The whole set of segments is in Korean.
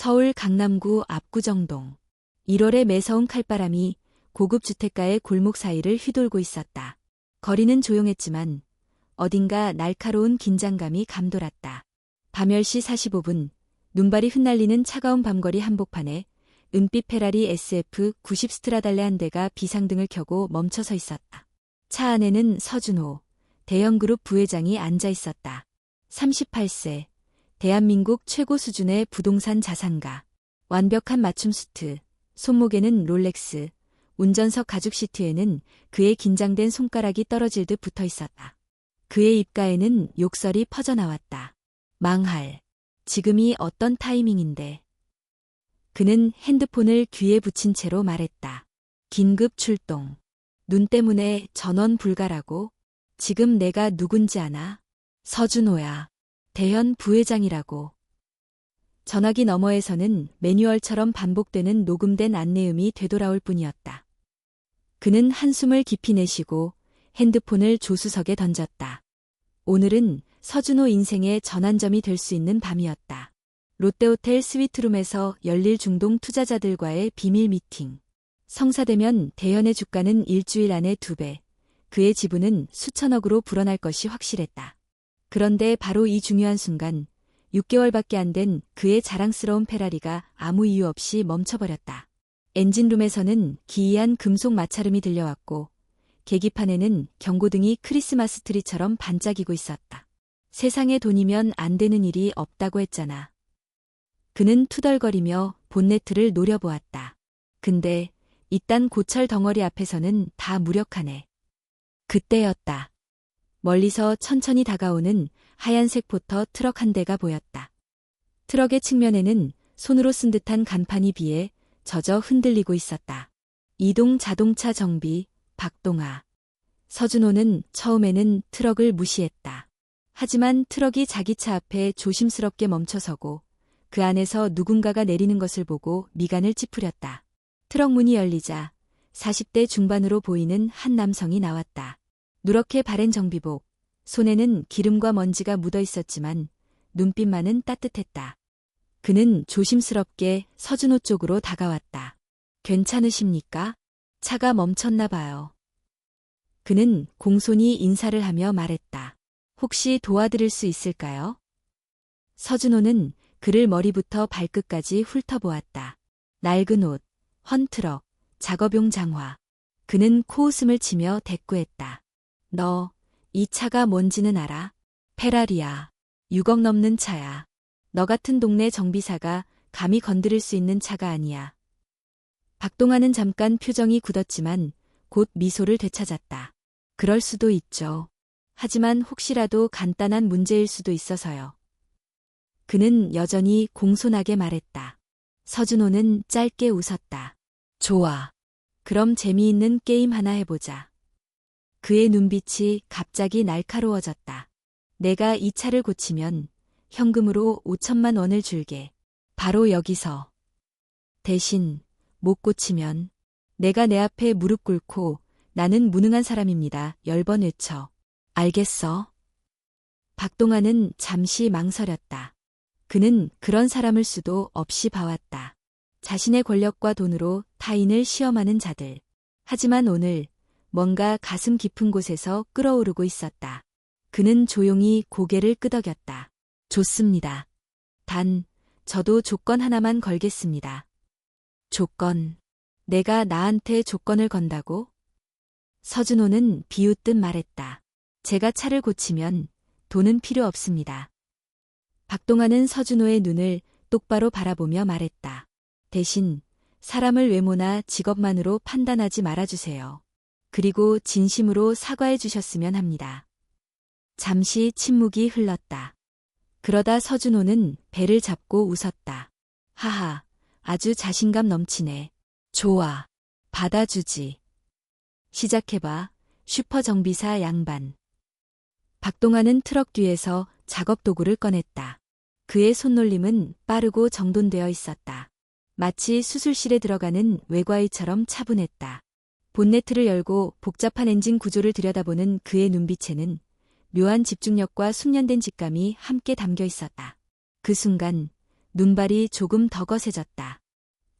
서울 강남구 압구정동. 1월의 매서운 칼바람이 고급 주택가의 골목 사이를 휘돌고 있었다. 거리는 조용했지만 어딘가 날카로운 긴장감이 감돌았다. 밤 10시 45분, 눈발이 흩날리는 차가운 밤거리 한복판에 은빛 페라리 SF90 스트라달레 한 대가 비상등을 켜고 멈춰서 있었다. 차 안에는 서준호, 대형그룹 부회장이 앉아 있었다. 38세, 대한민국 최고 수준의 부동산 자산가. 완벽한 맞춤 수트, 손목에는 롤렉스, 운전석 가죽 시트에는 그의 긴장된 손가락이 떨어질 듯 붙어 있었다. 그의 입가에는 욕설이 퍼져나왔다. 망할. 지금이 어떤 타이밍인데. 그는 핸드폰을 귀에 붙인 채로 말했다. 긴급 출동. 눈 때문에 전원 불가라고? 지금 내가 누군지 아나? 서준호야. 대현 부회장이라고. 전화기 너머에서는 매뉴얼처럼 반복되는 녹음된 안내음이 되돌아올 뿐이었다. 그는 한숨을 깊이 내쉬고 핸드폰을 조수석에 던졌다. 오늘은 서준호 인생의 전환점이 될 수 있는 밤이었다. 롯데호텔 스위트룸에서 열릴 중동 투자자들과의 비밀 미팅. 성사되면 대현의 주가는 일주일 안에 2배, 그의 지분은 수천억으로 불어날 것이 확실했다. 그런데 바로 이 중요한 순간 6개월밖에 안 된 그의 자랑스러운 페라리가 아무 이유 없이 멈춰버렸다. 엔진룸에서는 기이한 금속 마찰음이 들려왔고 계기판에는 경고등이 크리스마스 트리처럼 반짝이고 있었다. 세상에 돈이면 안 되는 일이 없다고 했잖아. 그는 투덜거리며 본네트를 노려보았다. 근데 이딴 고철 덩어리 앞에서는 다 무력하네. 그때였다. 멀리서 천천히 다가오는 하얀색 포터 트럭 한 대가 보였다. 트럭의 측면에는 손으로 쓴 듯한 간판이 비에 젖어 흔들리고 있었다. 이동 자동차 정비, 박동아. 서준호는 처음에는 트럭을 무시했다. 하지만 트럭이 자기 차 앞에 조심스럽게 멈춰서고 그 안에서 누군가가 내리는 것을 보고 미간을 찌푸렸다. 트럭 문이 열리자 40대 중반으로 보이는 한 남성이 나왔다. 누렇게 바랜 정비복, 손에는 기름과 먼지가 묻어 있었지만 눈빛만은 따뜻했다. 그는 조심스럽게 서준호 쪽으로 다가왔다. 괜찮으십니까? 차가 멈췄나 봐요. 그는 공손히 인사를 하며 말했다. 혹시 도와드릴 수 있을까요? 서준호는 그를 머리부터 발끝까지 훑어보았다. 낡은 옷, 헌 트럭, 작업용 장화. 그는 코웃음을 치며 대꾸했다. 너, 이 차가 뭔지는 알아? 페라리야. 6억 넘는 차야. 너 같은 동네 정비사가 감히 건드릴 수 있는 차가 아니야. 박동환은 잠깐 표정이 굳었지만 곧 미소를 되찾았다. 그럴 수도 있죠. 하지만 혹시라도 간단한 문제일 수도 있어서요. 그는 여전히 공손하게 말했다. 서준호는 짧게 웃었다. 좋아. 그럼 재미있는 게임 하나 해보자. 그의 눈빛이 갑자기 날카로워졌다. 내가 이 차를 고치면 현금으로 5천만 원을 줄게. 바로 여기서. 대신 못 고치면 내가 내 앞에 무릎 꿇고 나는 무능한 사람입니다. 10번 외쳐. 알겠어? 박동환은 잠시 망설였다. 그는 그런 사람을 수도 없이 봐왔다. 자신의 권력과 돈으로 타인을 시험하는 자들. 하지만 오늘 뭔가 가슴 깊은 곳에서 끓어오르고 있었다. 그는 조용히 고개를 끄덕였다. 좋습니다. 단, 저도 조건 하나만 걸겠습니다. 조건. 내가 나한테 조건을 건다고? 서준호는 비웃듯 말했다. 제가 차를 고치면 돈은 필요 없습니다. 박동환은 서준호의 눈을 똑바로 바라보며 말했다. 대신 사람을 외모나 직업만으로 판단하지 말아주세요. 그리고 진심으로 사과해 주셨으면 합니다. 잠시 침묵이 흘렀다. 그러다 서준호는 배를 잡고 웃었다. 하하, 아주 자신감 넘치네. 좋아. 받아주지. 시작해봐. 슈퍼정비사 양반. 박동환은 트럭 뒤에서 작업 도구를 꺼냈다. 그의 손놀림은 빠르고 정돈되어 있었다. 마치 수술실에 들어가는 외과의처럼 차분했다. 본네트를 열고 복잡한 엔진 구조를 들여다보는 그의 눈빛에는 묘한 집중력과 숙련된 직감이 함께 담겨 있었다. 그 순간 눈발이 조금 더 거세졌다.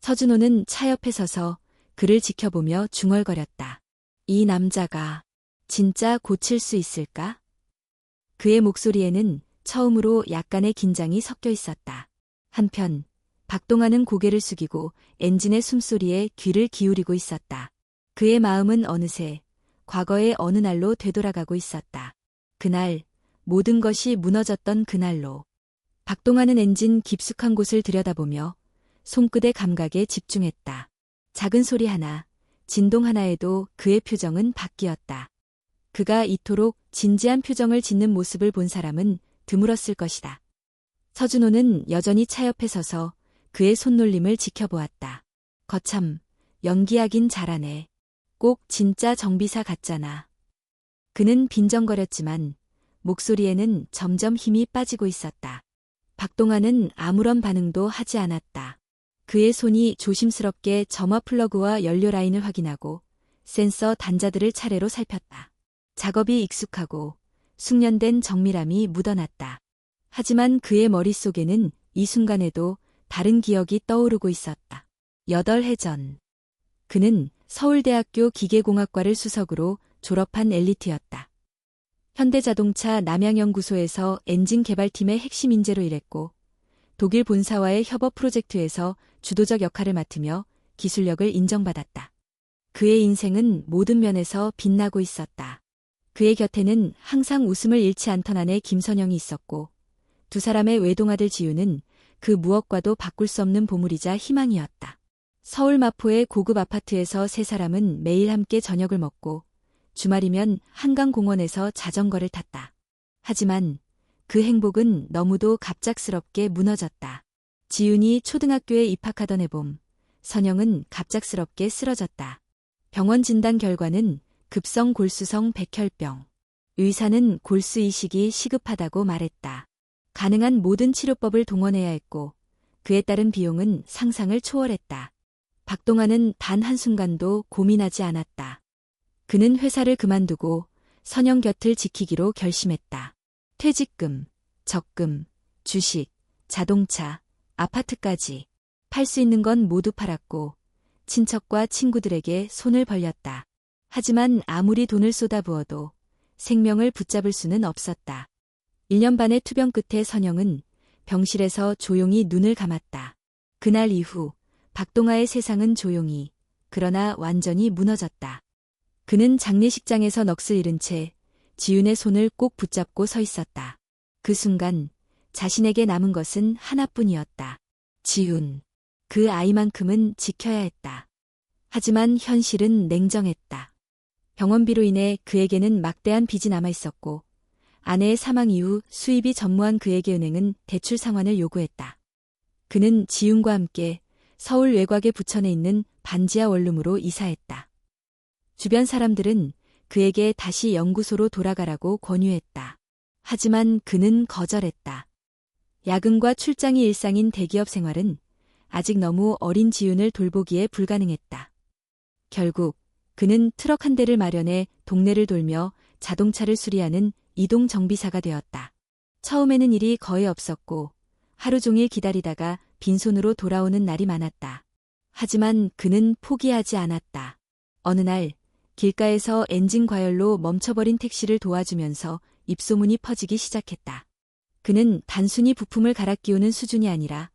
서준호는 차 옆에 서서 그를 지켜보며 중얼거렸다. 이 남자가 진짜 고칠 수 있을까? 그의 목소리에는 처음으로 약간의 긴장이 섞여 있었다. 한편 박동환은 고개를 숙이고 엔진의 숨소리에 귀를 기울이고 있었다. 그의 마음은 어느새 과거의 어느 날로 되돌아가고 있었다. 그날, 모든 것이 무너졌던 그날로. 박동환은 엔진 깊숙한 곳을 들여다보며 손끝의 감각에 집중했다. 작은 소리 하나, 진동 하나에도 그의 표정은 바뀌었다. 그가 이토록 진지한 표정을 짓는 모습을 본 사람은 드물었을 것이다. 서준호는 여전히 차 옆에 서서 그의 손놀림을 지켜보았다. 거참, 연기하긴 잘하네. 꼭 진짜 정비사 같잖아. 그는 빈정거렸지만 목소리에는 점점 힘이 빠지고 있었다. 박동환은 아무런 반응도 하지 않았다. 그의 손이 조심스럽게 점화 플러그와 연료 라인을 확인하고 센서 단자들을 차례로 살폈다. 작업이 익숙하고 숙련된 정밀함이 묻어났다. 하지만 그의 머릿속에는 이 순간에도 다른 기억이 떠오르고 있었다. 8해 전. 그는 서울대학교 기계공학과를 수석으로 졸업한 엘리트였다. 현대자동차 남양연구소에서 엔진 개발팀의 핵심 인재로 일했고 독일 본사와의 협업 프로젝트에서 주도적 역할을 맡으며 기술력을 인정받았다. 그의 인생은 모든 면에서 빛나고 있었다. 그의 곁에는 항상 웃음을 잃지 않던 아내 김선영이 있었고 두 사람의 외동아들 지우는 그 무엇과도 바꿀 수 없는 보물이자 희망이었다. 서울 마포의 고급 아파트에서 세 사람은 매일 함께 저녁을 먹고 주말이면 한강공원에서 자전거를 탔다. 하지만 그 행복은 너무도 갑작스럽게 무너졌다. 지윤이 초등학교에 입학하던 해봄, 선영은 갑작스럽게 쓰러졌다. 병원 진단 결과는 급성 골수성 백혈병. 의사는 골수 이식이 시급하다고 말했다. 가능한 모든 치료법을 동원해야 했고 그에 따른 비용은 상상을 초월했다. 박동환은 단 한순간도 고민하지 않았다. 그는 회사를 그만두고 선영 곁을 지키기로 결심했다. 퇴직금, 적금, 주식, 자동차, 아파트까지 팔 수 있는 건 모두 팔았고 친척과 친구들에게 손을 벌렸다. 하지만 아무리 돈을 쏟아부어도 생명을 붙잡을 수는 없었다. 1년 반의 투병 끝에 선영은 병실에서 조용히 눈을 감았다. 그날 이후 박동화의 세상은 조용히, 그러나 완전히 무너졌다. 그는 장례식장에서 넋을 잃은 채 지윤의 손을 꼭 붙잡고 서 있었다. 그 순간 자신에게 남은 것은 하나뿐이었다. 지윤. 그 아이만큼은 지켜야 했다. 하지만 현실은 냉정했다. 병원비로 인해 그에게는 막대한 빚이 남아 있었고 아내의 사망 이후 수입이 전무한 그에게 은행은 대출 상환을 요구했다. 그는 지윤과 함께 서울 외곽의 부천에 있는 반지하 원룸으로 이사했다. 주변 사람들은 그에게 다시 연구소로 돌아가라고 권유했다. 하지만 그는 거절했다. 야근과 출장이 일상인 대기업 생활은 아직 너무 어린 지윤을 돌보기에 불가능했다. 결국 그는 트럭 한 대를 마련해 동네를 돌며 자동차를 수리하는 이동 정비사가 되었다. 처음에는 일이 거의 없었고 하루 종일 기다리다가 빈손으로 돌아오는 날이 많았다. 하지만 그는 포기하지 않았다. 어느 날 길가에서 엔진 과열로 멈춰버린 택시를 도와주면서 입소문이 퍼지기 시작했다. 그는 단순히 부품을 갈아 끼우는 수준이 아니라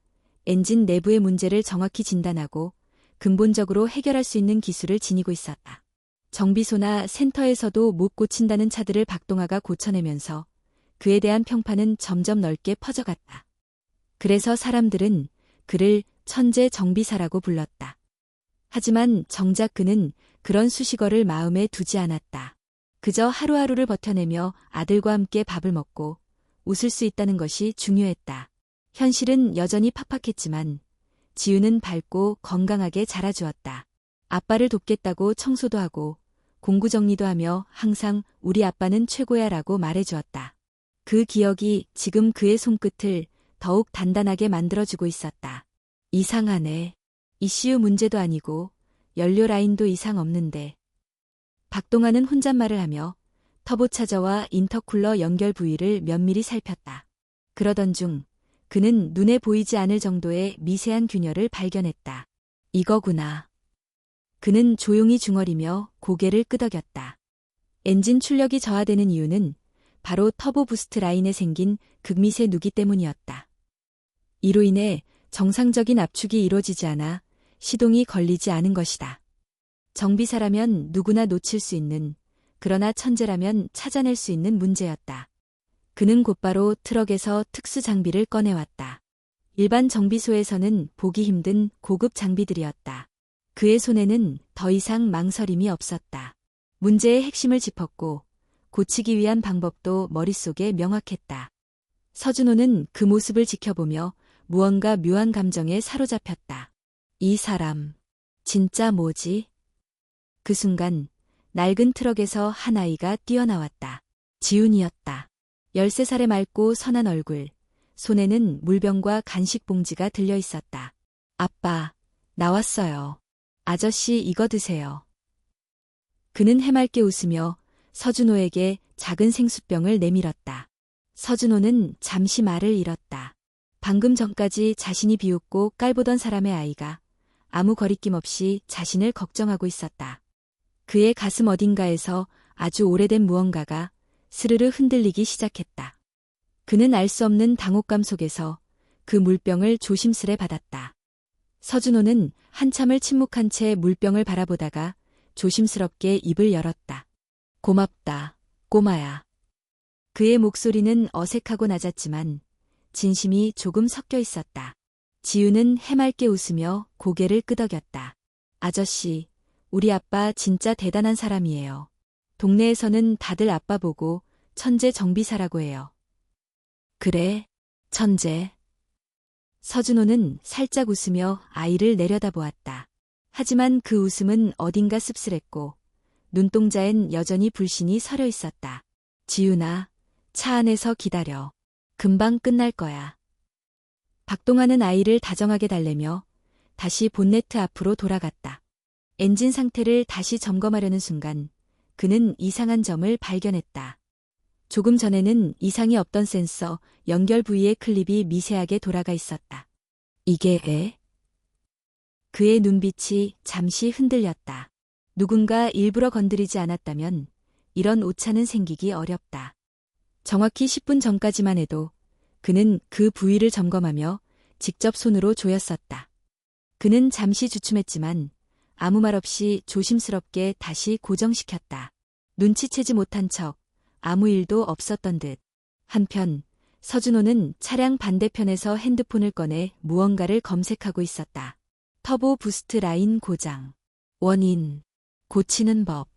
엔진 내부의 문제를 정확히 진단하고 근본적으로 해결할 수 있는 기술을 지니고 있었다. 정비소나 센터에서도 못 고친다는 차들을 박동화가 고쳐내면서 그에 대한 평판은 점점 넓게 퍼져갔다. 그래서 사람들은 그를 천재 정비사라고 불렀다. 하지만 정작 그는 그런 수식어를 마음에 두지 않았다. 그저 하루하루를 버텨내며 아들과 함께 밥을 먹고 웃을 수 있다는 것이 중요했다. 현실은 여전히 팍팍했지만 지우는 밝고 건강하게 자라주었다. 아빠를 돕겠다고 청소도 하고 공구 정리도 하며 항상 우리 아빠는 최고야라고 말해주었다. 그 기억이 지금 그의 손끝을 더욱 단단하게 만들어주고 있었다. 이상하네. ECU 문제도 아니고 연료 라인도 이상 없는데. 박동환은 혼잣말을 하며 터보차저와 인터쿨러 연결 부위를 면밀히 살폈다. 그러던 중 그는 눈에 보이지 않을 정도의 미세한 균열을 발견했다. 이거구나. 그는 조용히 중얼이며 고개를 끄덕였다. 엔진 출력이 저하되는 이유는 바로 터보 부스트 라인에 생긴 극미세 누기 때문이었다. 이로 인해 정상적인 압축이 이루어지지 않아 시동이 걸리지 않은 것이다. 정비사라면 누구나 놓칠 수 있는, 그러나 천재라면 찾아낼 수 있는 문제였다. 그는 곧바로 트럭에서 특수 장비를 꺼내왔다. 일반 정비소에서는 보기 힘든 고급 장비들이었다. 그의 손에는 더 이상 망설임이 없었다. 문제의 핵심을 짚었고 고치기 위한 방법도 머릿속에 명확했다. 서준호는 그 모습을 지켜보며 무언가 묘한 감정에 사로잡혔다. 이 사람, 진짜 뭐지? 그 순간 낡은 트럭에서 한 아이가 뛰어나왔다. 지훈이었다. 13살의 맑고 선한 얼굴, 손에는 물병과 간식 봉지가 들려 있었다. 아빠, 나왔어요. 아저씨 이거 드세요. 그는 해맑게 웃으며 서준호에게 작은 생수병을 내밀었다. 서준호는 잠시 말을 잃었다. 방금 전까지 자신이 비웃고 깔보던 사람의 아이가 아무 거리낌 없이 자신을 걱정하고 있었다. 그의 가슴 어딘가에서 아주 오래된 무언가가 스르르 흔들리기 시작했다. 그는 알 수 없는 당혹감 속에서 그 물병을 조심스레 받았다. 서준호는 한참을 침묵한 채 물병을 바라보다가 조심스럽게 입을 열었다. 고맙다, 꼬마야. 그의 목소리는 어색하고 낮았지만 진심이 조금 섞여 있었다. 지우는 해맑게 웃으며 고개를 끄덕였다. 아저씨, 우리 아빠 진짜 대단한 사람이에요. 동네에서는 다들 아빠 보고 천재 정비사라고 해요. 그래, 천재. 서준호는 살짝 웃으며 아이를 내려다보았다. 하지만 그 웃음은 어딘가 씁쓸했고 눈동자엔 여전히 불신이 서려 있었다. 지훈아, 차 안에서 기다려. 금방 끝날 거야. 박동환은 아이를 다정하게 달래며 다시 본네트 앞으로 돌아갔다. 엔진 상태를 다시 점검하려는 순간 그는 이상한 점을 발견했다. 조금 전에는 이상이 없던 센서 연결 부위의 클립이 미세하게 돌아가 있었다. 이게 애? 그의 눈빛이 잠시 흔들렸다. 누군가 일부러 건드리지 않았다면 이런 오차는 생기기 어렵다. 정확히 10분 전까지만 해도 그는 그 부위를 점검하며 직접 손으로 조였었다. 그는 잠시 주춤했지만 아무 말 없이 조심스럽게 다시 고정시켰다. 눈치채지 못한 척 아무 일도 없었던 듯. 한편 서준호는 차량 반대편에서 핸드폰을 꺼내 무언가를 검색하고 있었다. 터보 부스트 라인 고장. 원인. 고치는 법.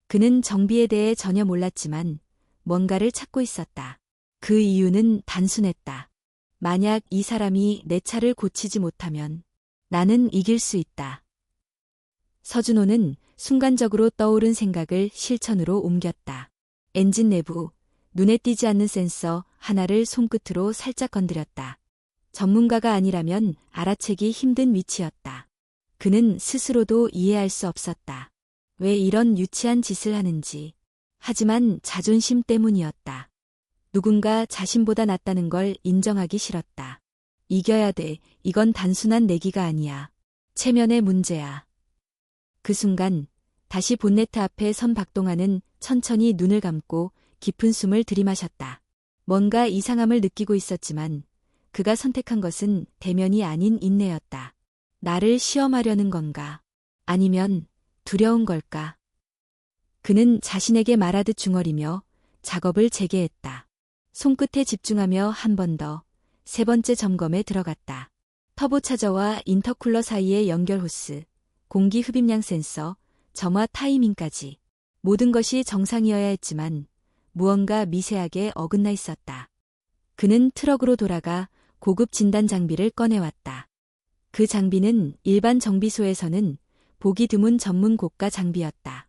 그는 정비에 대해 전혀 몰랐지만 뭔가를 찾고 있었다. 그 이유는 단순했다. 만약 이 사람이 내 차를 고치지 못하면 나는 이길 수 있다. 서준호는 순간적으로 떠오른 생각을 실천으로 옮겼다. 엔진 내부, 눈에 띄지 않는 센서 하나를 손끝으로 살짝 건드렸다. 전문가가 아니라면 알아채기 힘든 위치였다. 그는 스스로도 이해할 수 없었다. 왜 이런 유치한 짓을 하는지. 하지만 자존심 때문이었다. 누군가 자신보다 낫다는 걸 인정하기 싫었다. 이겨야 돼. 이건 단순한 내기가 아니야. 체면의 문제야. 그 순간 다시 본네트 앞에 선 박동환은 천천히 눈을 감고 깊은 숨을 들이마셨다. 뭔가 이상함을 느끼고 있었지만 그가 선택한 것은 대면이 아닌 인내였다. 나를 시험하려는 건가? 아니면 두려운 걸까? 그는 자신에게 말하듯 중얼이며 작업을 재개했다. 손끝에 집중하며 한 번 더, 세 번째 점검에 들어갔다. 터보 차저와 인터쿨러 사이의 연결 호스, 공기 흡입량 센서, 점화 타이밍까지. 모든 것이 정상이어야 했지만 무언가 미세하게 어긋나 있었다. 그는 트럭으로 돌아가 고급 진단 장비를 꺼내왔다. 그 장비는 일반 정비소에서는 보기 드문 전문 고가 장비였다.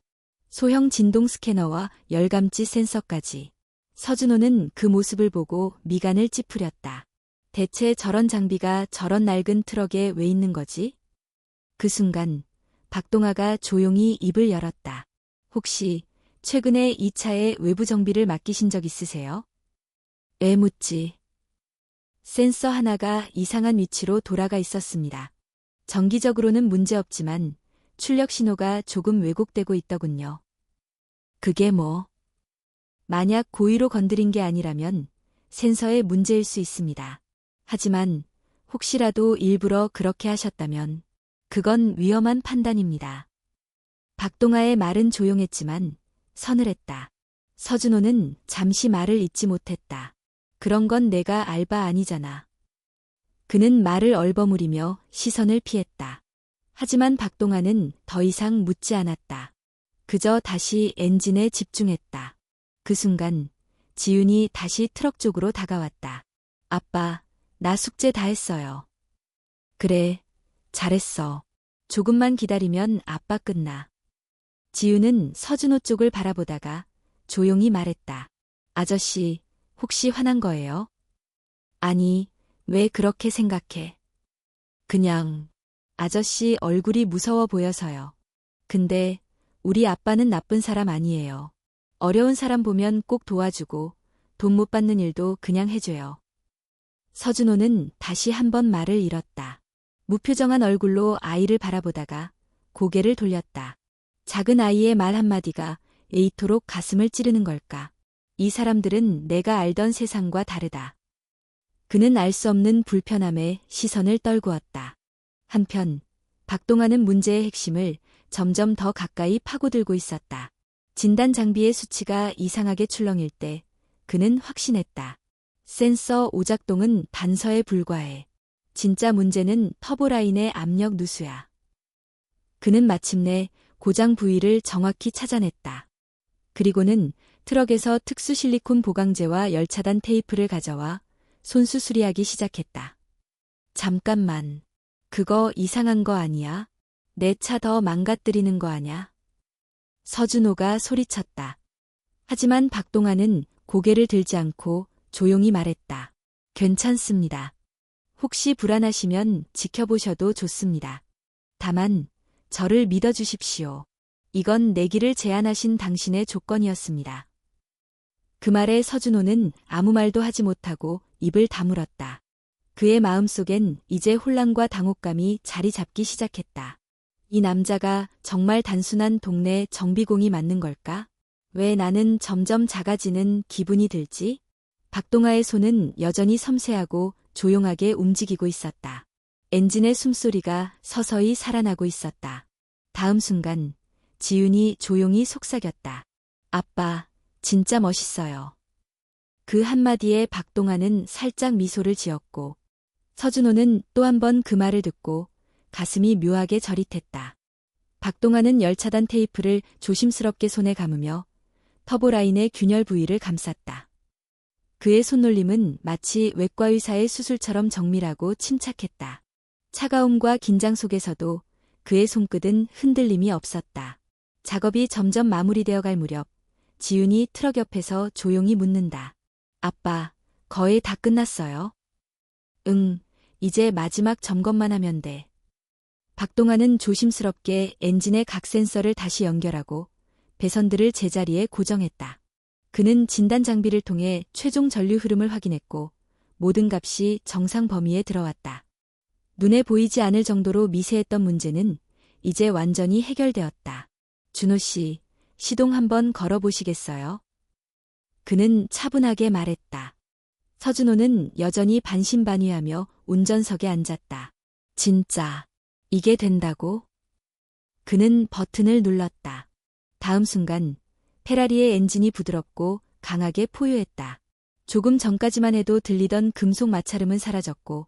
소형 진동 스캐너와 열감지 센서까지. 서준호는 그 모습을 보고 미간을 찌푸렸다. 대체 저런 장비가 저런 낡은 트럭에 왜 있는 거지? 그 순간 박동아가 조용히 입을 열었다. 혹시 최근에 이 차의 외부 정비를 맡기신 적 있으세요? 묻지. 센서 하나가 이상한 위치로 돌아가 있었습니다. 정기적으로는 문제없지만 출력 신호가 조금 왜곡되고 있더군요. 그게 뭐? 만약 고의로 건드린 게 아니라면 센서의 문제일 수 있습니다. 하지만 혹시라도 일부러 그렇게 하셨다면 그건 위험한 판단입니다. 박동아의 말은 조용했지만 서늘했다. 서준호는 잠시 말을 잇지 못했다. 그런 건 내가 알바 아니잖아. 그는 말을 얼버무리며 시선을 피했다. 하지만 박동아는 더 이상 묻지 않았다. 그저 다시 엔진에 집중했다. 그 순간 지윤이 다시 트럭 쪽으로 다가왔다. 아빠, 나 숙제 다 했어요. 그래, 잘했어. 조금만 기다리면 아빠 끝나. 지윤은 서준호 쪽을 바라보다가 조용히 말했다. 아저씨, 혹시 화난 거예요? 아니, 왜 그렇게 생각해? 그냥, 아저씨 얼굴이 무서워 보여서요. 근데 우리 아빠는 나쁜 사람 아니에요. 어려운 사람 보면 꼭 도와주고 돈 못 받는 일도 그냥 해줘요. 서준호는 다시 한번 말을 잃었다. 무표정한 얼굴로 아이를 바라보다가 고개를 돌렸다. 작은 아이의 말 한마디가 에이토록 가슴을 찌르는 걸까? 이 사람들은 내가 알던 세상과 다르다. 그는 알 수 없는 불편함에 시선을 떨구었다. 한편 박동아는 문제의 핵심을 점점 더 가까이 파고들고 있었다. 진단 장비의 수치가 이상하게 출렁일 때 그는 확신했다. 센서 오작동은 단서에 불과해. 진짜 문제는 터보라인의 압력 누수야. 그는 마침내 고장 부위를 정확히 찾아냈다. 그리고는 트럭에서 특수 실리콘 보강제와 열차단 테이프를 가져와 손수 수리하기 시작했다. 잠깐만. 그거 이상한 거 아니야? 내 차 더 망가뜨리는 거 아냐? 서준호가 소리쳤다. 하지만 박동아는 고개를 들지 않고 조용히 말했다. 괜찮습니다. 혹시 불안하시면 지켜보셔도 좋습니다. 다만 저를 믿어주십시오. 이건 내기를 제안하신 당신의 조건이었습니다. 그 말에 서준호는 아무 말도 하지 못하고 입을 다물었다. 그의 마음속엔 이제 혼란과 당혹감이 자리 잡기 시작했다. 이 남자가 정말 단순한 동네 정비공이 맞는 걸까? 왜 나는 점점 작아지는 기분이 들지? 박동아의 손은 여전히 섬세하고 조용하게 움직이고 있었다. 엔진의 숨소리가 서서히 살아나고 있었다. 다음 순간 지윤이 조용히 속삭였다. 아빠, 진짜 멋있어요. 그 한마디에 박동아는 살짝 미소를 지었고 서준호는 또 한 번 그 말을 듣고 가슴이 묘하게 저릿했다. 박동아는 열차단 테이프를 조심스럽게 손에 감으며 터보라인의 균열 부위를 감쌌다. 그의 손놀림은 마치 외과 의사의 수술처럼 정밀하고 침착했다. 차가움과 긴장 속에서도 그의 손끝은 흔들림이 없었다. 작업이 점점 마무리되어 갈 무렵 지윤이 트럭 옆에서 조용히 묻는다. 아빠, 거의 다 끝났어요? 응, 이제 마지막 점검만 하면 돼. 박동아는 조심스럽게 엔진의 각 센서를 다시 연결하고 배선들을 제자리에 고정했다. 그는 진단 장비를 통해 최종 전류 흐름을 확인했고 모든 값이 정상 범위에 들어왔다. 눈에 보이지 않을 정도로 미세했던 문제는 이제 완전히 해결되었다. 준호 씨, 시동 한번 걸어보시겠어요? 그는 차분하게 말했다. 서준호는 여전히 반신반의하며 운전석에 앉았다. 진짜, 이게 된다고? 그는 버튼을 눌렀다. 다음 순간 페라리의 엔진이 부드럽고 강하게 포효했다. 조금 전까지만 해도 들리던 금속 마찰음은 사라졌고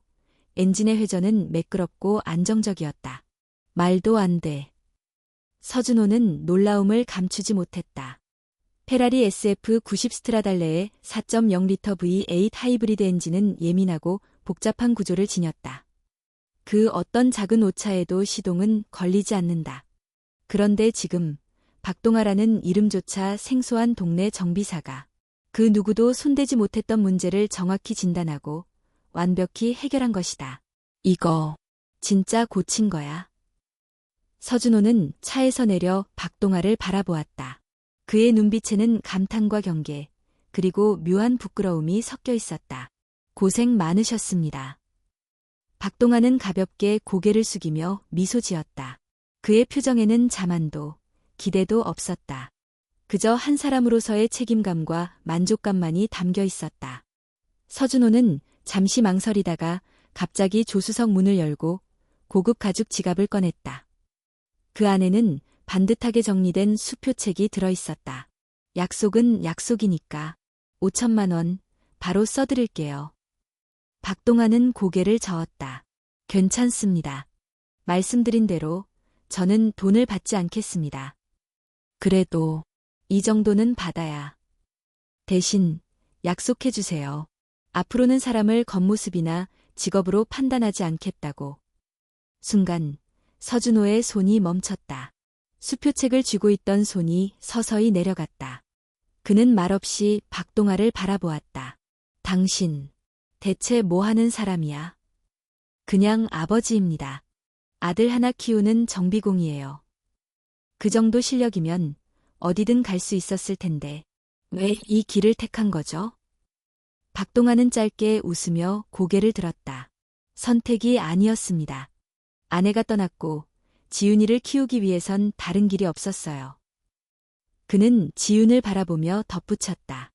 엔진의 회전은 매끄럽고 안정적이었다. 말도 안 돼. 서준호는 놀라움을 감추지 못했다. 페라리 SF90 스트라달레의 4.0리터 V8 하이브리드 엔진은 예민하고 복잡한 구조를 지녔다. 그 어떤 작은 오차에도 시동은 걸리지 않는다. 그런데 지금 박동아라는 이름조차 생소한 동네 정비사가 그 누구도 손대지 못했던 문제를 정확히 진단하고 완벽히 해결한 것이다. 이거 진짜 고친 거야. 서준호는 차에서 내려 박동아를 바라보았다. 그의 눈빛에는 감탄과 경계, 그리고 묘한 부끄러움이 섞여 있었다. 고생 많으셨습니다. 박동환은 가볍게 고개를 숙이며 미소 지었다. 그의 표정에는 자만도, 기대도 없었다. 그저 한 사람으로서의 책임감과 만족감만이 담겨 있었다. 서준호는 잠시 망설이다가 갑자기 조수석 문을 열고 고급 가죽 지갑을 꺼냈다. 그 안에는 반듯하게 정리된 수표책이 들어있었다. 약속은 약속이니까 5천만 원 바로 써드릴게요. 박동환은 고개를 저었다. 괜찮습니다. 말씀드린 대로 저는 돈을 받지 않겠습니다. 그래도 이 정도는 받아야. 대신 약속해 주세요. 앞으로는 사람을 겉모습이나 직업으로 판단하지 않겠다고. 순간 서준호의 손이 멈췄다. 수표책을 쥐고 있던 손이 서서히 내려갔다. 그는 말없이 박동환을 바라보았다. 당신, 대체 뭐 하는 사람이야? 그냥 아버지입니다. 아들 하나 키우는 정비공이에요. 그 정도 실력이면 어디든 갈 수 있었을 텐데 왜 이 길을 택한 거죠? 박동환은 짧게 웃으며 고개를 들었다. 선택이 아니었습니다. 아내가 떠났고 지윤이를 키우기 위해선 다른 길이 없었어요. 그는 지윤을 바라보며 덧붙였다.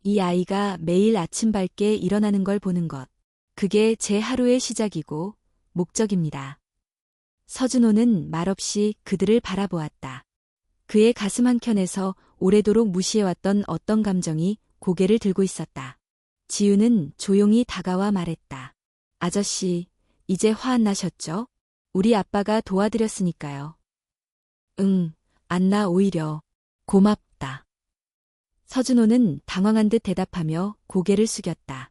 이 아이가 매일 아침 밝게 일어나는 걸 보는 것. 그게 제 하루의 시작이고 목적입니다. 서준호는 말없이 그들을 바라보았다. 그의 가슴 한켠에서 오래도록 무시해왔던 어떤 감정이 고개를 들고 있었다. 지윤은 조용히 다가와 말했다. 아저씨, 이제 화 안 나셨죠? 우리 아빠가 도와드렸으니까요. 응, 안 나 오히려 고맙다. 서준호는 당황한 듯 대답하며 고개를 숙였다.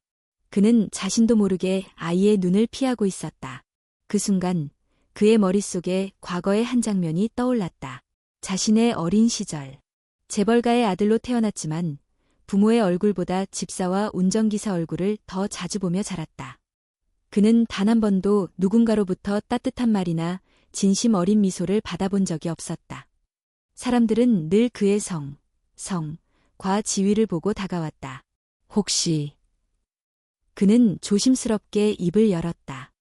그는 자신도 모르게 아이의 눈을 피하고 있었다. 그 순간 그의 머릿속에 과거의 한 장면이 떠올랐다. 자신의 어린 시절. 재벌가의 아들로 태어났지만 부모의 얼굴보다 집사와 운전기사 얼굴을 더 자주 보며 자랐다. 그는 단 한 번도 누군가로부터 따뜻한 말이나 진심 어린 미소를 받아본 적이 없었다. 사람들은 늘 그의 과 지위를 보고 다가왔다. 혹시... 그는 조심스럽게 입을 열었다.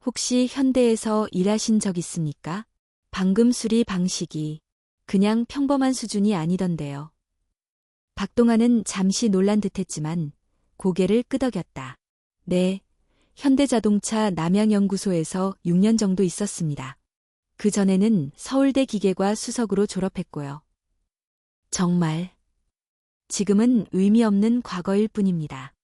혹시 현대에서 일하신 적 있습니까? 방금 수리 방식이 그냥 평범한 수준이 아니던데요. 박동환은 잠시 놀란 듯했지만 고개를 끄덕였다. 네, 현대자동차 남양연구소에서 6년 정도 있었습니다. 그 전에는 서울대 기계과 수석으로 졸업했고요. 정말 지금은 의미 없는 과거일 뿐입니다.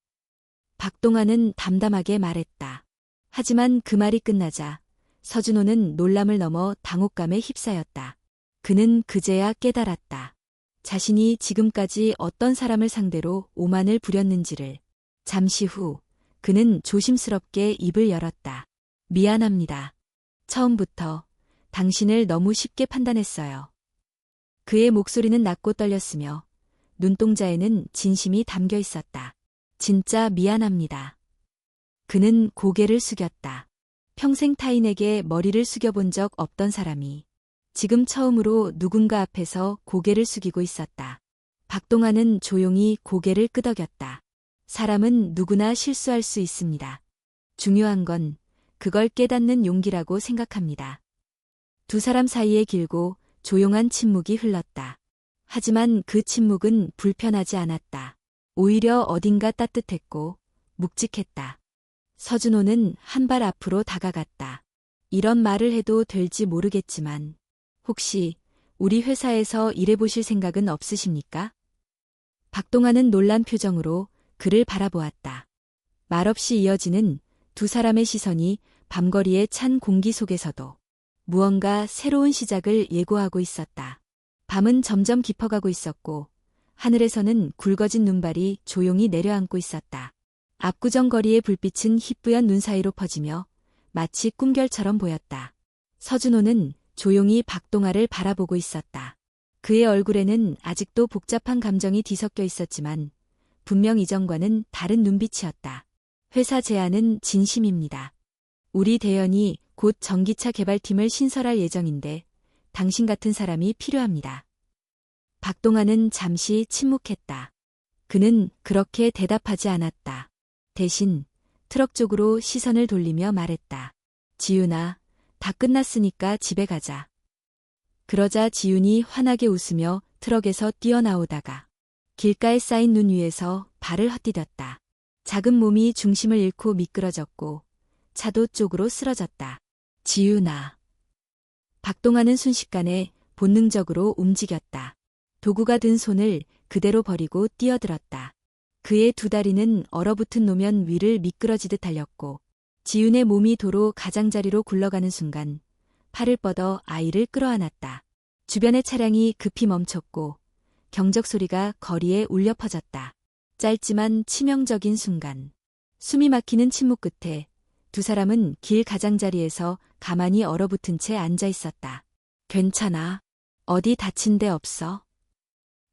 박동환은 담담하게 말했다. 하지만 그 말이 끝나자 서준호는 놀람을 넘어 당혹감에 휩싸였다. 그는 그제야 깨달았다. 자신이 지금까지 어떤 사람을 상대로 오만을 부렸는지를. 잠시 후 그는 조심스럽게 입을 열었다. 미안합니다. 처음부터 당신을 너무 쉽게 판단했어요. 그의 목소리는 낮고 떨렸으며 눈동자에는 진심이 담겨 있었다. 진짜 미안합니다. 그는 고개를 숙였다. 평생 타인에게 머리를 숙여본 적 없던 사람이 지금 처음으로 누군가 앞에서 고개를 숙이고 있었다. 박동환은 조용히 고개를 끄덕였다. 사람은 누구나 실수할 수 있습니다. 중요한 건 그걸 깨닫는 용기라고 생각합니다. 두 사람 사이에 길고 조용한 침묵이 흘렀다. 하지만 그 침묵은 불편하지 않았다. 오히려 어딘가 따뜻했고 묵직했다. 서준호는 한 발 앞으로 다가갔다. 이런 말을 해도 될지 모르겠지만 혹시 우리 회사에서 일해보실 생각은 없으십니까? 박동환은 놀란 표정으로 그를 바라보았다. 말없이 이어지는 두 사람의 시선이 밤거리의 찬 공기 속에서도 무언가 새로운 시작을 예고하고 있었다. 밤은 점점 깊어가고 있었고 하늘에서는 굵어진 눈발이 조용히 내려앉고 있었다. 압구정 거리의 불빛은 희뿌연 눈 사이로 퍼지며 마치 꿈결처럼 보였다. 서준호는 조용히 박동환을 바라보고 있었다. 그의 얼굴에는 아직도 복잡한 감정이 뒤섞여 있었지만 분명 이전과는 다른 눈빛이었다. 회사 제안은 진심입니다. 우리 대연이 곧 전기차 개발팀을 신설할 예정인데 당신 같은 사람이 필요합니다. 박동환은 잠시 침묵했다. 그는 그렇게 대답하지 않았다. 대신 트럭 쪽으로 시선을 돌리며 말했다. 지윤아, 다 끝났으니까 집에 가자. 그러자 지윤이 환하게 웃으며 트럭에서 뛰어나오다가 길가에 쌓인 눈 위에서 발을 헛디뎠다. 작은 몸이 중심을 잃고 미끄러졌고 차도 쪽으로 쓰러졌다. 지윤아. 박동환은 순식간에 본능적으로 움직였다. 도구가 든 손을 그대로 버리고 뛰어들었다. 그의 두 다리는 얼어붙은 노면 위를 미끄러지듯 달렸고 지윤의 몸이 도로 가장자리로 굴러가는 순간 팔을 뻗어 아이를 끌어안았다. 주변의 차량이 급히 멈췄고 경적 소리가 거리에 울려 퍼졌다. 짧지만 치명적인 순간. 숨이 막히는 침묵 끝에 두 사람은 길 가장자리에서 가만히 얼어붙은 채 앉아 있었다. 괜찮아? 어디 다친 데 없어?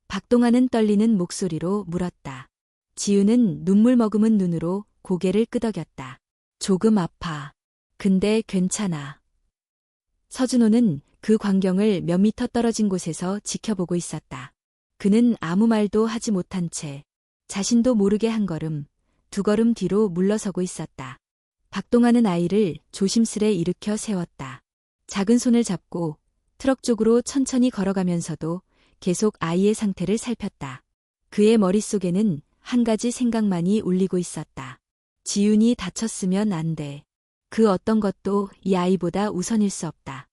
박동환은 떨리는 목소리로 물었다. 지윤은 눈물 머금은 눈으로 고개를 끄덕였다. 조금 아파. 근데 괜찮아. 서준호는 그 광경을 몇 미터 떨어진 곳에서 지켜보고 있었다. 그는 아무 말도 하지 못한 채 자신도 모르게 한 걸음, 두 걸음 뒤로 물러서고 있었다. 박동환은 아이를 조심스레 일으켜 세웠다. 작은 손을 잡고 트럭 쪽으로 천천히 걸어가면서도 계속 아이의 상태를 살폈다. 그의 머릿속에는 한 가지 생각만이 울리고 있었다. 지윤이 다쳤으면 안 돼. 그 어떤 것도 이 아이보다 우선일 수 없다.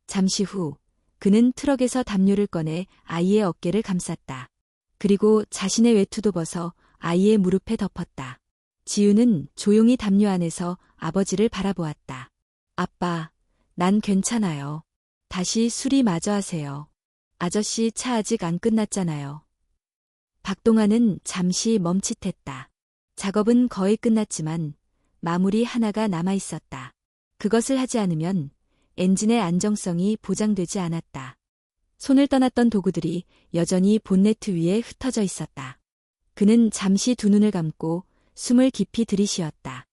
잠시 후 그는 트럭에서 담요를 꺼내 아이의 어깨를 감쌌다. 그리고 자신의 외투도 벗어 아이의 무릎에 덮었다. 지윤은 조용히 담요 안에서 아버지를 바라보았다. 아빠, 난 괜찮아요. 다시 수리 마저 하세요. 아저씨 차 아직 안 끝났잖아요. 박동환은 잠시 멈칫했다. 작업은 거의 끝났지만 마무리 하나가 남아 있었다. 그것을 하지 않으면 엔진의 안정성이 보장되지 않았다. 손을 떠났던 도구들이 여전히 본네트 위에 흩어져 있었다. 그는 잠시 두 눈을 감고 숨을 깊이 들이쉬었다.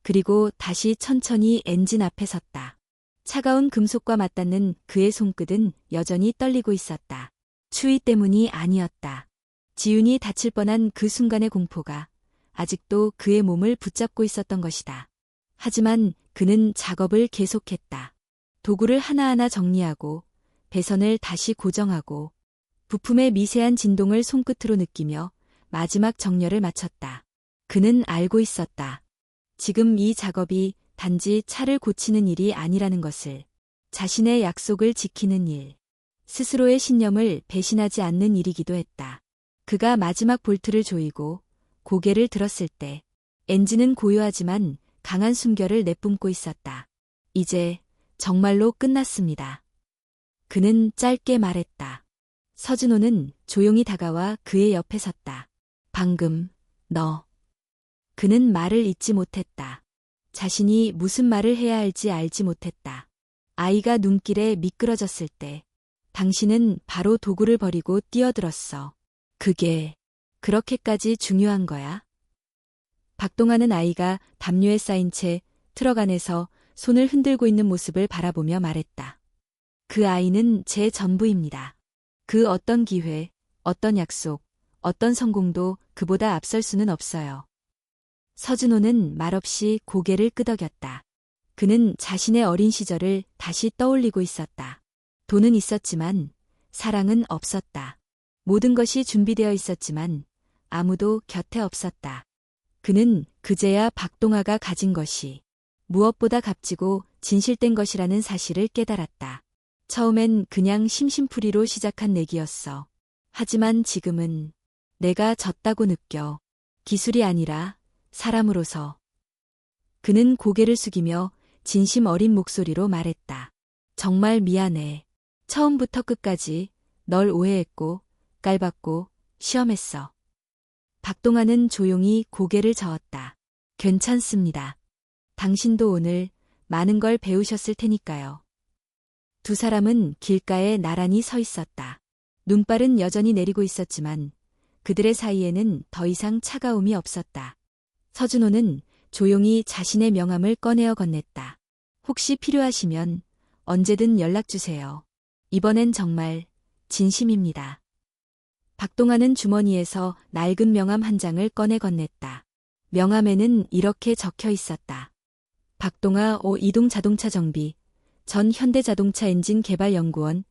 그리고 다시 천천히 엔진 앞에 섰다. 차가운 금속과 맞닿는 그의 손끝은 여전히 떨리고 있었다. 추위 때문이 아니었다. 지윤이 다칠 뻔한 그 순간의 공포가 아직도 그의 몸을 붙잡고 있었던 것이다. 하지만 그는 작업을 계속했다. 도구를 하나하나 정리하고 배선을 다시 고정하고 부품의 미세한 진동을 손끝으로 느끼며 마지막 정렬을 마쳤다. 그는 알고 있었다. 지금 이 작업이 단지 차를 고치는 일이 아니라는 것을, 자신의 약속을 지키는 일, 스스로의 신념을 배신하지 않는 일이기도 했다. 그가 마지막 볼트를 조이고 고개를 들었을 때 엔진은 고요하지만 강한 숨결을 내뿜고 있었다. 이제 정말로 끝났습니다. 그는 짧게 말했다. 서준호는 조용히 다가와 그의 옆에 섰다. 방금 너. 그는 말을 잇지 못했다. 자신이 무슨 말을 해야 할지 알지 못했다. 아이가 눈길에 미끄러졌을 때 당신은 바로 도구를 버리고 뛰어들었어. 그게 그렇게까지 중요한 거야? 박동환은 아이가 담요에 쌓인 채 트럭 안에서 손을 흔들고 있는 모습을 바라보며 말했다. 그 아이는 제 전부입니다. 그 어떤 기회, 어떤 약속, 어떤 성공도 그보다 앞설 수는 없어요. 서준호는 말없이 고개를 끄덕였다. 그는 자신의 어린 시절을 다시 떠올리고 있었다. 돈은 있었지만 사랑은 없었다. 모든 것이 준비되어 있었지만 아무도 곁에 없었다. 그는 그제야 박동화가 가진 것이 무엇보다 값지고 진실된 것이라는 사실을 깨달았다. 처음엔 그냥 심심풀이로 시작한 내기였어. 하지만 지금은 내가 졌다고 느껴. 기술이 아니라 사람으로서. 그는 고개를 숙이며 진심 어린 목소리로 말했다. 정말 미안해. 처음부터 끝까지 널 오해했고 깔봤고 시험했어. 박동환은 조용히 고개를 저었다. 괜찮습니다. 당신도 오늘 많은 걸 배우셨을 테니까요. 두 사람은 길가에 나란히 서 있었다. 눈발은 여전히 내리고 있었지만 그들의 사이에는 더 이상 차가움이 없었다. 서준호는 조용히 자신의 명함을 꺼내어 건넸다. 혹시 필요하시면 언제든 연락주세요. 이번엔 정말 진심입니다. 박동환은 주머니에서 낡은 명함 한 장을 꺼내 건넸다. 명함에는 이렇게 적혀 있었다. 박동아 이동 자동차 정비, 전 현대자동차 엔진 개발 연구원,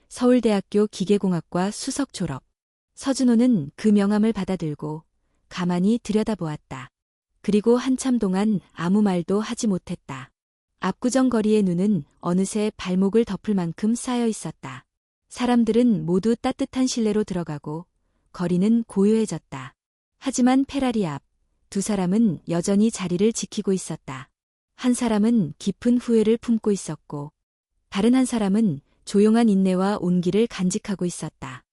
서울대학교 기계공학과 수석 졸업. 서준호는 그 명함을 받아들고 가만히 들여다보았다. 그리고 한참 동안 아무 말도 하지 못했다. 압구정 거리의 눈은 어느새 발목을 덮을 만큼 쌓여 있었다. 사람들은 모두 따뜻한 실내로 들어가고 거리는 고요해졌다. 하지만 페라리 앞 두 사람은 여전히 자리를 지키고 있었다. 한 사람은 깊은 후회를 품고 있었고 다른 한 사람은 조용한 인내와 온기를 간직하고 있었다.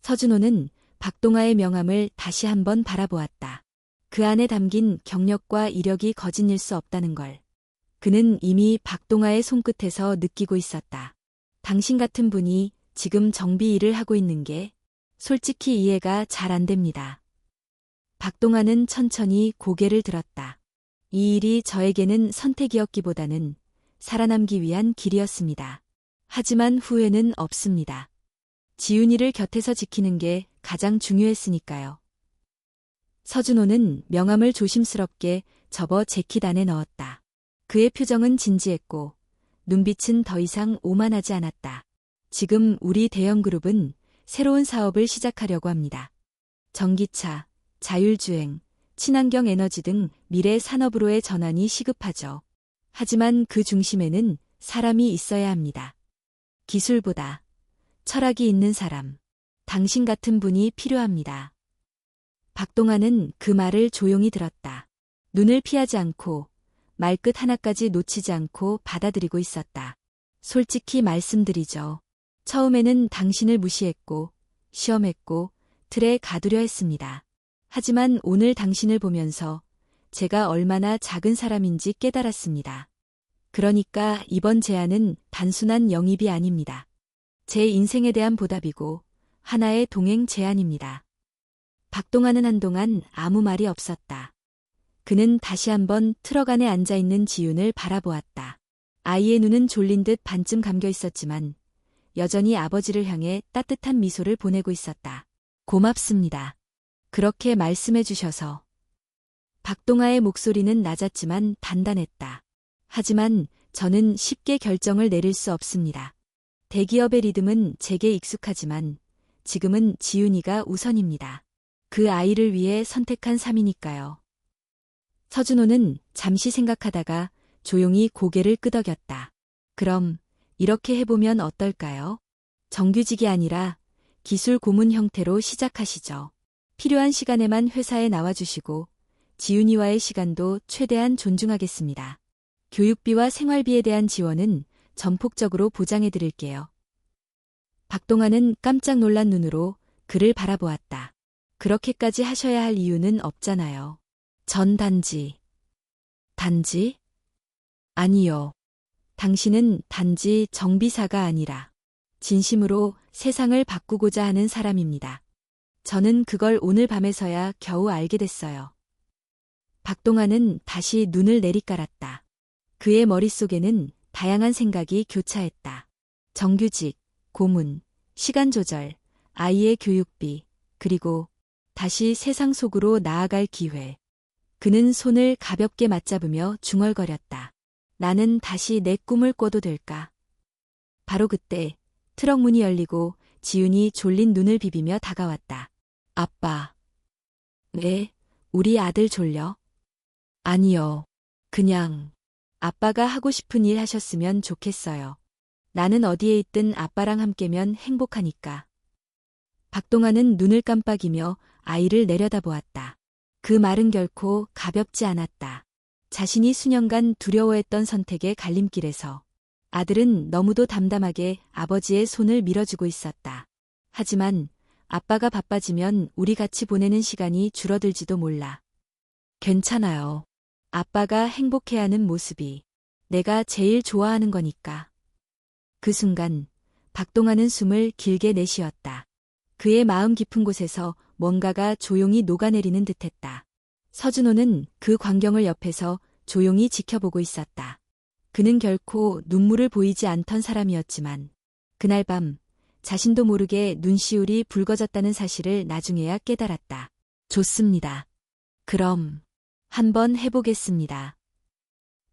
서준호는 박동아의 명함을 다시 한번 바라보았다. 그 안에 담긴 경력과 이력이 거짓일 수 없다는 걸. 그는 이미 박동아의 손끝에서 느끼고 있었다. 당신 같은 분이 지금 정비 일을 하고 있는 게 솔직히 이해가 잘 안 됩니다. 박동아는 천천히 고개를 들었다. 이 일이 저에게는 선택이었기보다는 살아남기 위한 길이었습니다. 하지만 후회는 없습니다. 지훈이를 곁에서 지키는 게 가장 중요했으니까요. 서준호는 명함을 조심스럽게 접어 재킷 안에 넣었다. 그의 표정은 진지했고 눈빛은 더 이상 오만하지 않았다. 지금 우리 대형그룹은 새로운 사업을 시작하려고 합니다. 전기차, 자율주행, 친환경 에너지 등 미래 산업으로의 전환이 시급하죠. 하지만 그 중심에는 사람이 있어야 합니다. 기술보다 철학이 있는 사람, 당신 같은 분이 필요합니다. 박동아는 그 말을 조용히 들었다. 눈을 피하지 않고 말끝 하나까지 놓치지 않고 받아들이고 있었다. 솔직히 말씀드리죠. 처음에는 당신을 무시했고 시험했고 틀에 가두려 했습니다. 하지만 오늘 당신을 보면서 제가 얼마나 작은 사람인지 깨달았습니다. 그러니까 이번 제안은 단순한 영입이 아닙니다. 제 인생에 대한 보답이고 하나의 동행 제안입니다. 박동아는 한동안 아무 말이 없었다. 그는 다시 한번 트럭 안에 앉아있는 지훈을 바라보았다. 아이의 눈은 졸린 듯 반쯤 감겨 있었지만 여전히 아버지를 향해 따뜻한 미소를 보내고 있었다. 고맙습니다. 그렇게 말씀해 주셔서. 박동아의 목소리는 낮았지만 단단했다. 하지만 저는 쉽게 결정을 내릴 수 없습니다. 대기업의 리듬은 제게 익숙하지만 지금은 지훈이가 우선입니다. 그 아이를 위해 선택한 삶이니까요. 서준호는 잠시 생각하다가 조용히 고개를 끄덕였다. 그럼 이렇게 해보면 어떨까요? 정규직이 아니라 기술 고문 형태로 시작하시죠. 필요한 시간에만 회사에 나와주시고 지훈이와의 시간도 최대한 존중하겠습니다. 교육비와 생활비에 대한 지원은 전폭적으로 보장해드릴게요. 박동아는 깜짝 놀란 눈으로 그를 바라보았다. 그렇게까지 하셔야 할 이유는 없잖아요. 전 단지. 아니요. 당신은 단지 정비사가 아니라 진심으로 세상을 바꾸고자 하는 사람입니다. 저는 그걸 오늘 밤에서야 겨우 알게 됐어요. 박동아는 다시 눈을 내리깔았다. 그의 머릿속에는 다양한 생각이 교차했다. 정규직, 고문, 시간 조절, 아이의 교육비, 그리고 다시 세상 속으로 나아갈 기회. 그는 손을 가볍게 맞잡으며 중얼거렸다. 나는 다시 내 꿈을 꿔도 될까? 바로 그때 트럭 문이 열리고 지훈이 졸린 눈을 비비며 다가왔다. 아빠. 왜? 우리 아들 졸려? 아니요. 그냥 아빠가 하고 싶은 일 하셨으면 좋겠어요. 나는 어디에 있든 아빠랑 함께면 행복하니까. 박동아는 눈을 깜빡이며 아이를 내려다보았다. 그 말은 결코 가볍지 않았다. 자신이 수년간 두려워했던 선택의 갈림길에서 아들은 너무도 담담하게 아버지의 손을 밀어주고 있었다. 하지만 아빠가 바빠지면 우리 같이 보내는 시간이 줄어들지도 몰라. 괜찮아요. 아빠가 행복해하는 모습이 내가 제일 좋아하는 거니까. 그 순간 박동아는 숨을 길게 내쉬었다. 그의 마음 깊은 곳에서 뭔가가 조용히 녹아내리는 듯했다. 서준호는 그 광경을 옆에서 조용히 지켜보고 있었다. 그는 결코 눈물을 보이지 않던 사람이었지만 그날 밤 자신도 모르게 눈시울이 붉어졌다는 사실을 나중에야 깨달았다. 좋습니다. 그럼 한번 해보겠습니다.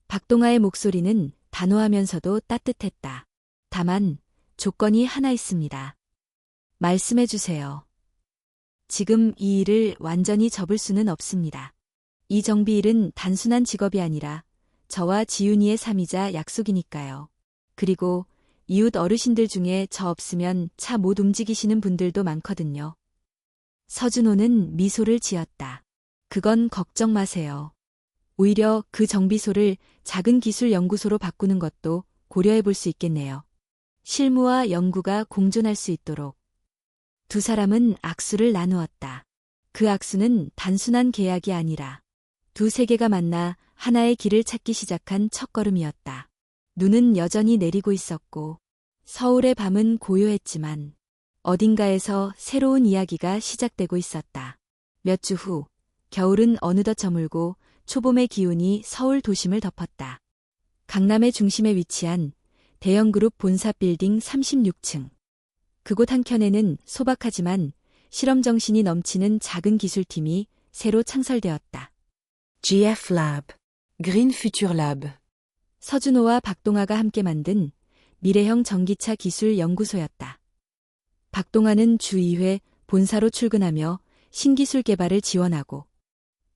박동아의 목소리는 단호하면서도 따뜻했다. 다만 조건이 하나 있습니다. 말씀해주세요. 지금 이 일을 완전히 접을 수는 없습니다. 이 정비일은 단순한 직업이 아니라 저와 지윤이의 삶이자 약속이니까요. 그리고 이웃 어르신들 중에 저 없으면 차 못 움직이시는 분들도 많거든요. 서준호는 미소를 지었다. 그건 걱정 마세요. 오히려 그 정비소를 작은 기술 연구소로 바꾸는 것도 고려해 볼 수 있겠네요. 실무와 연구가 공존할 수 있도록. 두 사람은 악수를 나누었다. 그 악수는 단순한 계약이 아니라 두 세계가 만나 하나의 길을 찾기 시작한 첫걸음이었다. 눈은 여전히 내리고 있었고 서울의 밤은 고요했지만 어딘가에서 새로운 이야기가 시작되고 있었다. 몇 주 후 겨울은 어느덧 저물고 초봄의 기운이 서울 도심을 덮었다. 강남의 중심에 위치한 대형그룹 본사 빌딩 36층. 그곳 한켠에는 소박하지만 실험 정신이 넘치는 작은 기술팀이 새로 창설되었다. GF Lab, Green Future Lab. 서준호와 박동아가 함께 만든 미래형 전기차 기술 연구소였다. 박동아는 주 2회 본사로 출근하며 신기술 개발을 지원하고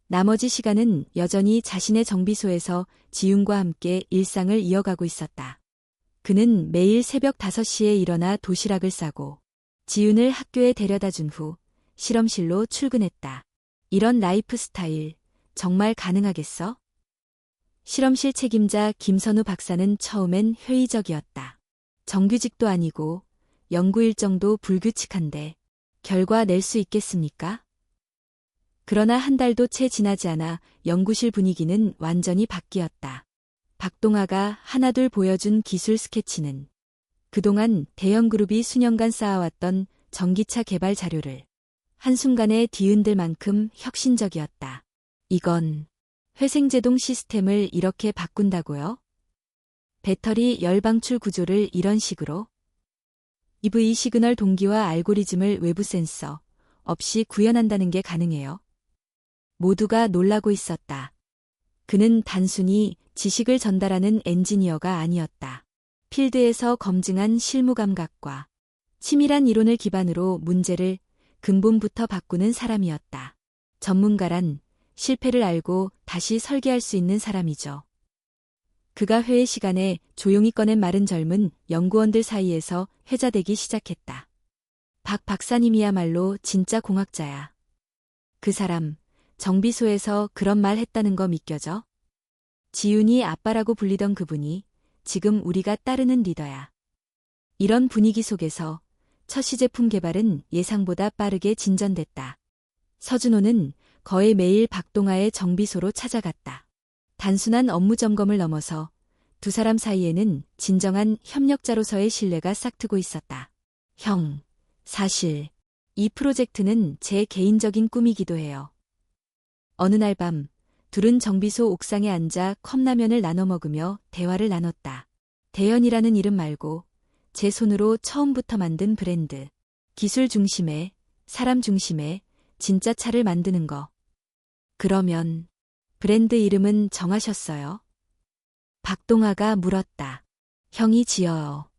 나머지 시간은 여전히 자신의 정비소에서 지윤과 함께 일상을 이어가고 있었다. 그는 매일 새벽 5시에 일어나 도시락을 싸고 지윤을 학교에 데려다 준 후 실험실로 출근했다. 이런 라이프 스타일 정말 가능하겠어? 실험실 책임자 김선우 박사는 처음엔 회의적이었다. 정규직도 아니고 연구 일정도 불규칙한데 결과 낼 수 있겠습니까? 그러나 한 달도 채 지나지 않아 연구실 분위기는 완전히 바뀌었다. 박동아가 하나둘 보여준 기술 스케치는 그동안 대형그룹이 수년간 쌓아왔던 전기차 개발 자료를 한순간에 뒤흔들 만큼 혁신적이었다. 이건 회생제동 시스템을 이렇게 바꾼다고요? 배터리 열방출 구조를 이런 식으로? EV 시그널 동기화 알고리즘을 외부 센서 없이 구현한다는 게 가능해요? 모두가 놀라고 있었다. 그는 단순히 지식을 전달하는 엔지니어가 아니었다. 필드에서 검증한 실무 감각과 치밀한 이론을 기반으로 문제를 근본부터 바꾸는 사람이었다. 전문가란 실패를 알고 다시 설계할 수 있는 사람이죠. 그가 회의 시간에 조용히 꺼낸 말은 젊은 연구원들 사이에서 회자되기 시작했다. 박 박사님이야말로 진짜 공학자야. 그 사람, 정비소에서 그런 말 했다는 거 믿겨져? 지윤이 아빠라고 불리던 그분이 지금 우리가 따르는 리더야. 이런 분위기 속에서 첫 시제품 개발은 예상보다 빠르게 진전됐다. 서준호는 거의 매일 박동아의 정비소로 찾아갔다. 단순한 업무 점검을 넘어서 두 사람 사이에는 진정한 협력자로서의 신뢰가 싹트고 있었다. 형, 사실 이 프로젝트는 제 개인적인 꿈이기도 해요. 어느 날 밤 둘은 정비소 옥상에 앉아 컵라면을 나눠 먹으며 대화를 나눴다. 대현이라는 이름 말고 제 손으로 처음부터 만든 브랜드. 기술 중심의, 사람 중심의 진짜 차를 만드는 거. 그러면 브랜드 이름은 정하셨어요? 박동아가 물었다. 형이 지어요.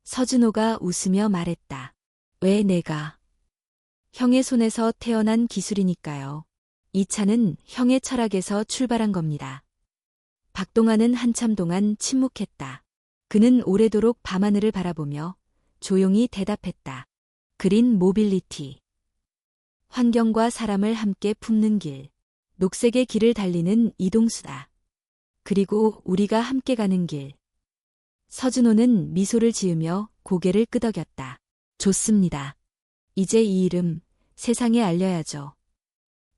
서준호가 웃으며 말했다. 왜 내가? 형의 손에서 태어난 기술이니까요. 이 차는 형의 철학에서 출발한 겁니다. 박동아는 한참 동안 침묵했다. 그는 오래도록 밤하늘을 바라보며 조용히 대답했다. 그린 모빌리티. 환경과 사람을 함께 품는 길. 녹색의 길을 달리는 이동수다. 그리고 우리가 함께 가는 길. 서준호는 미소를 지으며 고개를 끄덕였다. 좋습니다. 이제 이 이름 세상에 알려야죠.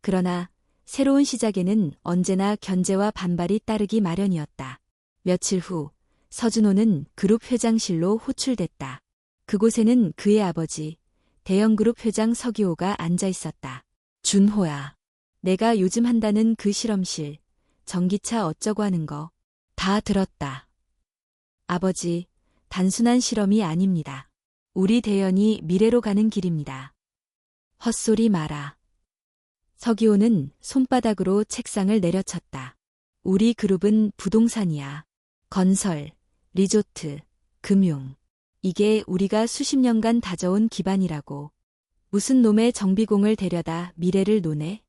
그러나 새로운 시작에는 언제나 견제와 반발이 따르기 마련이었다. 며칠 후 서준호는 그룹 회장실로 호출됐다. 그곳에는 그의 아버지, 대형그룹 회장 서기호가 앉아 있었다. 준호야. 내가 요즘 한다는 그 실험실, 전기차 어쩌고 하는 거 다 들었다. 아버지, 단순한 실험이 아닙니다. 우리 대현이 미래로 가는 길입니다. 헛소리 마라. 서기호는 손바닥으로 책상을 내려쳤다. 우리 그룹은 부동산이야. 건설, 리조트, 금융. 이게 우리가 수십 년간 다져온 기반이라고. 무슨 놈의 정비공을 데려다 미래를 노네?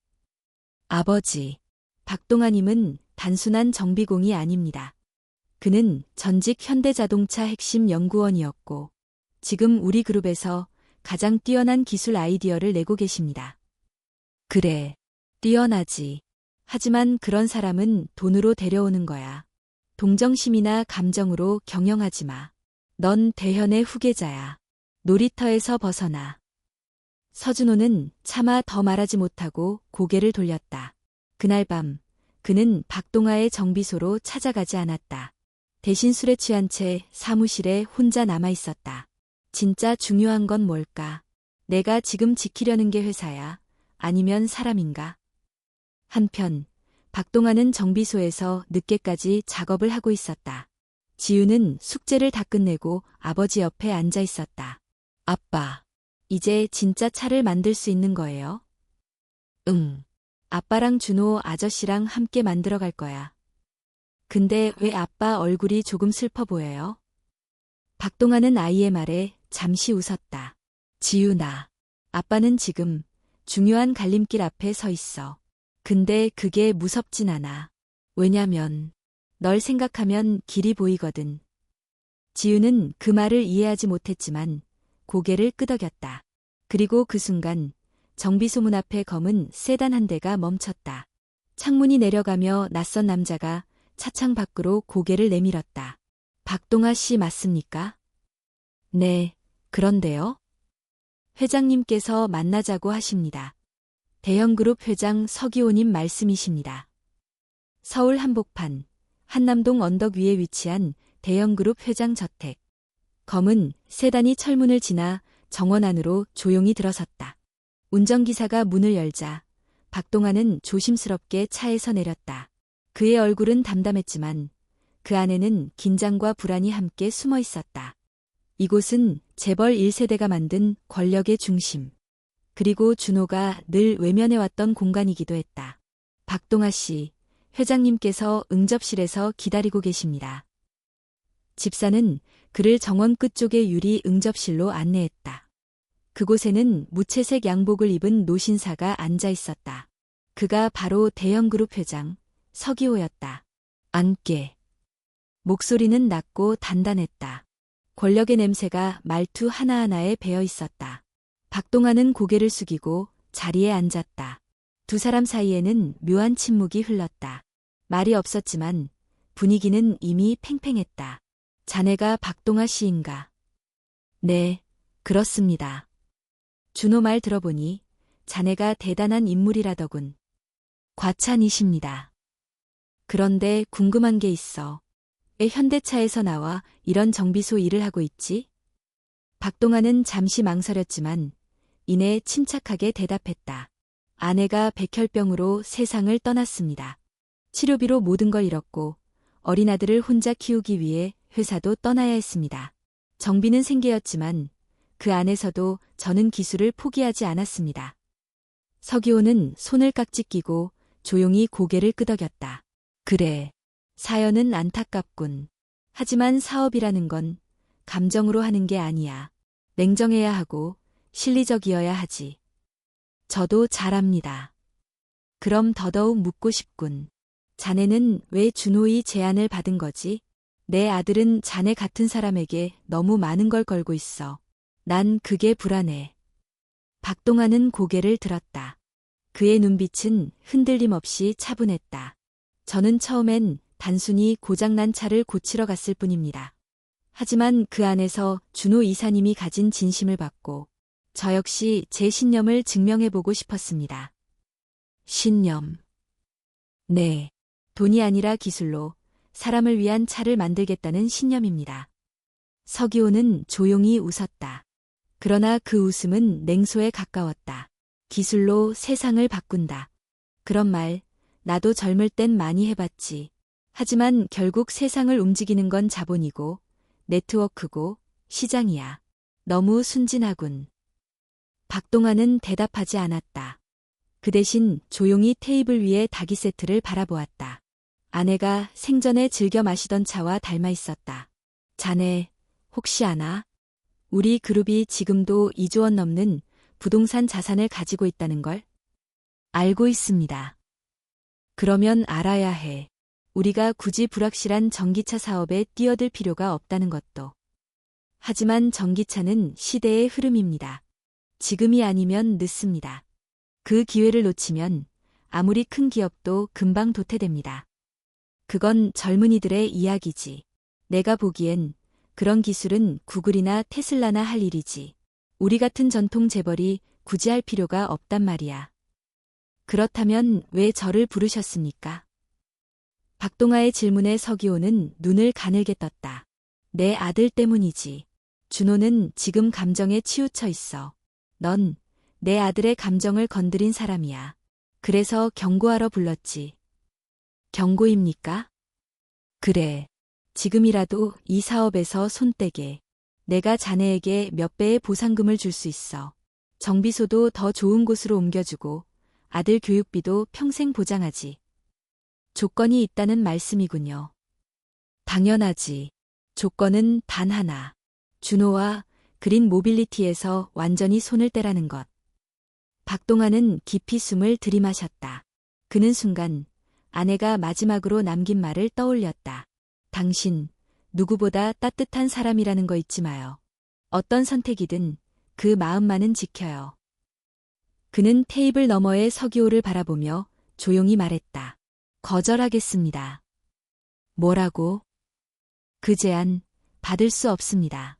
아버지, 박동아님은 단순한 정비공이 아닙니다. 그는 전직 현대자동차 핵심 연구원이었고, 지금 우리 그룹에서 가장 뛰어난 기술 아이디어를 내고 계십니다. 그래, 뛰어나지. 하지만 그런 사람은 돈으로 데려오는 거야. 동정심이나 감정으로 경영하지 마. 넌 대현의 후계자야. 놀이터에서 벗어나. 서준호는 차마 더 말하지 못하고 고개를 돌렸다. 그날 밤 그는 박동아의 정비소로 찾아가지 않았다. 대신 술에 취한 채 사무실에 혼자 남아 있었다. 진짜 중요한 건 뭘까? 내가 지금 지키려는 게 회사야? 아니면 사람인가? 한편 박동아는 정비소에서 늦게까지 작업을 하고 있었다. 지우는 숙제를 다 끝내고 아버지 옆에 앉아 있었다. 아빠, 이제 진짜 차를 만들 수 있는 거예요? 응. 아빠랑 준호 아저씨랑 함께 만들어 갈 거야. 근데 왜 아빠 얼굴이 조금 슬퍼 보여요? 박동아는 아이의 말에 잠시 웃었다. 지우나, 아빠는 지금 중요한 갈림길 앞에 서 있어. 근데 그게 무섭진 않아. 왜냐면 널 생각하면 길이 보이거든. 지우는 그 말을 이해하지 못했지만 고개를 끄덕였다. 그리고 그 순간 정비소 문 앞에 검은 세단 한 대가 멈췄다. 창문이 내려가며 낯선 남자가 차창 밖으로 고개를 내밀었다. 박동아 씨 맞습니까? 네, 그런데요. 회장님께서 만나자고 하십니다. 대형그룹 회장 서기호님 말씀이십니다. 서울 한복판, 한남동 언덕 위에 위치한 대형그룹 회장 저택. 검은 세단이 철문을 지나 정원 안으로 조용히 들어섰다. 운전기사가 문을 열자 박동아는 조심스럽게 차에서 내렸다. 그의 얼굴은 담담했지만 그 안에는 긴장과 불안이 함께 숨어 있었다. 이곳은 재벌 1세대가 만든 권력의 중심. 그리고 준호가 늘 외면해왔던 공간이기도 했다. 박동아 씨, 회장님께서 응접실에서 기다리고 계십니다. 집사는 그를 정원 끝쪽의 유리 응접실로 안내했다. 그곳에는 무채색 양복을 입은 노신사가 앉아 있었다. 그가 바로 대형그룹 회장 서기호였다. 앉게. 목소리는 낮고 단단했다. 권력의 냄새가 말투 하나하나에 배어 있었다. 박동아는 고개를 숙이고 자리에 앉았다. 두 사람 사이에는 묘한 침묵이 흘렀다. 말이 없었지만 분위기는 이미 팽팽했다. 자네가 박동아 씨인가? 네, 그렇습니다. 준호 말 들어보니 자네가 대단한 인물이라더군. 과찬이십니다. 그런데 궁금한 게 있어. 왜 현대차에서 나와 이런 정비소 일을 하고 있지? 박동아는 잠시 망설였지만 이내 침착하게 대답했다. 아내가 백혈병으로 세상을 떠났습니다. 치료비로 모든 걸 잃었고 어린 아들을 혼자 키우기 위해 회사도 떠나야 했습니다. 정비는 생계였지만 그 안에서도 저는 기술을 포기하지 않았습니다. 서기호는 손을 깍지 끼고 조용히 고개를 끄덕였다. 그래, 사연은 안타깝군. 하지만 사업이라는 건 감정으로 하는 게 아니야. 냉정해야 하고 실리적이어야 하지. 저도 잘합니다. 그럼 더더욱 묻고 싶군. 자네는 왜 준호의 제안을 받은 거지? 내 아들은 자네 같은 사람에게 너무 많은 걸 걸고 있어. 난 그게 불안해. 박동아는 고개를 들었다. 그의 눈빛은 흔들림 없이 차분했다. 저는 처음엔 단순히 고장난 차를 고치러 갔을 뿐입니다. 하지만 그 안에서 준호 이사님이 가진 진심을 받고 저 역시 제 신념을 증명해보고 싶었습니다. 신념. 네. 돈이 아니라 기술로 사람을 위한 차를 만들겠다는 신념입니다. 서기호는 조용히 웃었다. 그러나 그 웃음은 냉소에 가까웠다. 기술로 세상을 바꾼다. 그런 말, 나도 젊을 땐 많이 해봤지. 하지만 결국 세상을 움직이는 건 자본이고, 네트워크고, 시장이야. 너무 순진하군. 박동아는 대답하지 않았다. 그 대신 조용히 테이블 위에 닭이 세트를 바라보았다. 아내가 생전에 즐겨 마시던 차와 닮아 있었다. 자네, 혹시 아나? 우리 그룹이 지금도 2조 원 넘는 부동산 자산을 가지고 있다는 걸? 알고 있습니다. 그러면 알아야 해. 우리가 굳이 불확실한 전기차 사업에 뛰어들 필요가 없다는 것도. 하지만 전기차는 시대의 흐름입니다. 지금이 아니면 늦습니다. 그 기회를 놓치면 아무리 큰 기업도 금방 도태됩니다. 그건 젊은이들의 이야기지. 내가 보기엔 그런 기술은 구글이나 테슬라나 할 일이지. 우리 같은 전통 재벌이 굳이 할 필요가 없단 말이야. 그렇다면 왜 저를 부르셨습니까? 박동아의 질문에 서기호는 눈을 가늘게 떴다. 내 아들 때문이지. 준호는 지금 감정에 치우쳐 있어. 넌 내 아들의 감정을 건드린 사람이야. 그래서 경고하러 불렀지. 경고입니까? 그래. 지금이라도 이 사업에서 손 떼게. 내가 자네에게 몇 배의 보상금을 줄 수 있어. 정비소도 더 좋은 곳으로 옮겨주고 아들 교육비도 평생 보장하지. 조건이 있다는 말씀이군요. 당연하지. 조건은 단 하나. 준호와 그린 모빌리티에서 완전히 손을 떼라는 것. 박동아는 깊이 숨을 들이마셨다. 그는 순간 아내가 마지막으로 남긴 말을 떠올렸다. 당신, 누구보다 따뜻한 사람이라는 거 잊지 마요. 어떤 선택이든 그 마음만은 지켜요. 그는 테이블 너머의 서기호를 바라보며 조용히 말했다. 거절하겠습니다. 뭐라고? 그 제안 받을 수 없습니다.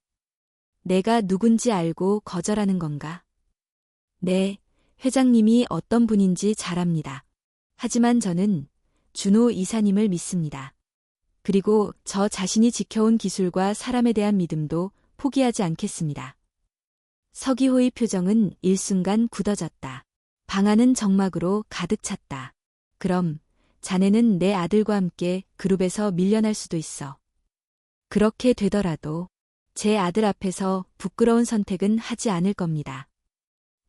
내가 누군지 알고 거절하는 건가? 네, 회장님이 어떤 분인지 잘 압니다. 하지만 저는 준호 이사님을 믿습니다. 그리고 저 자신이 지켜온 기술과 사람에 대한 믿음도 포기하지 않겠습니다. 서기호의 표정은 일순간 굳어졌다. 방 안은 정막으로 가득 찼다. 그럼 자네는 내 아들과 함께 그룹에서 밀려날 수도 있어. 그렇게 되더라도 제 아들 앞에서 부끄러운 선택은 하지 않을 겁니다.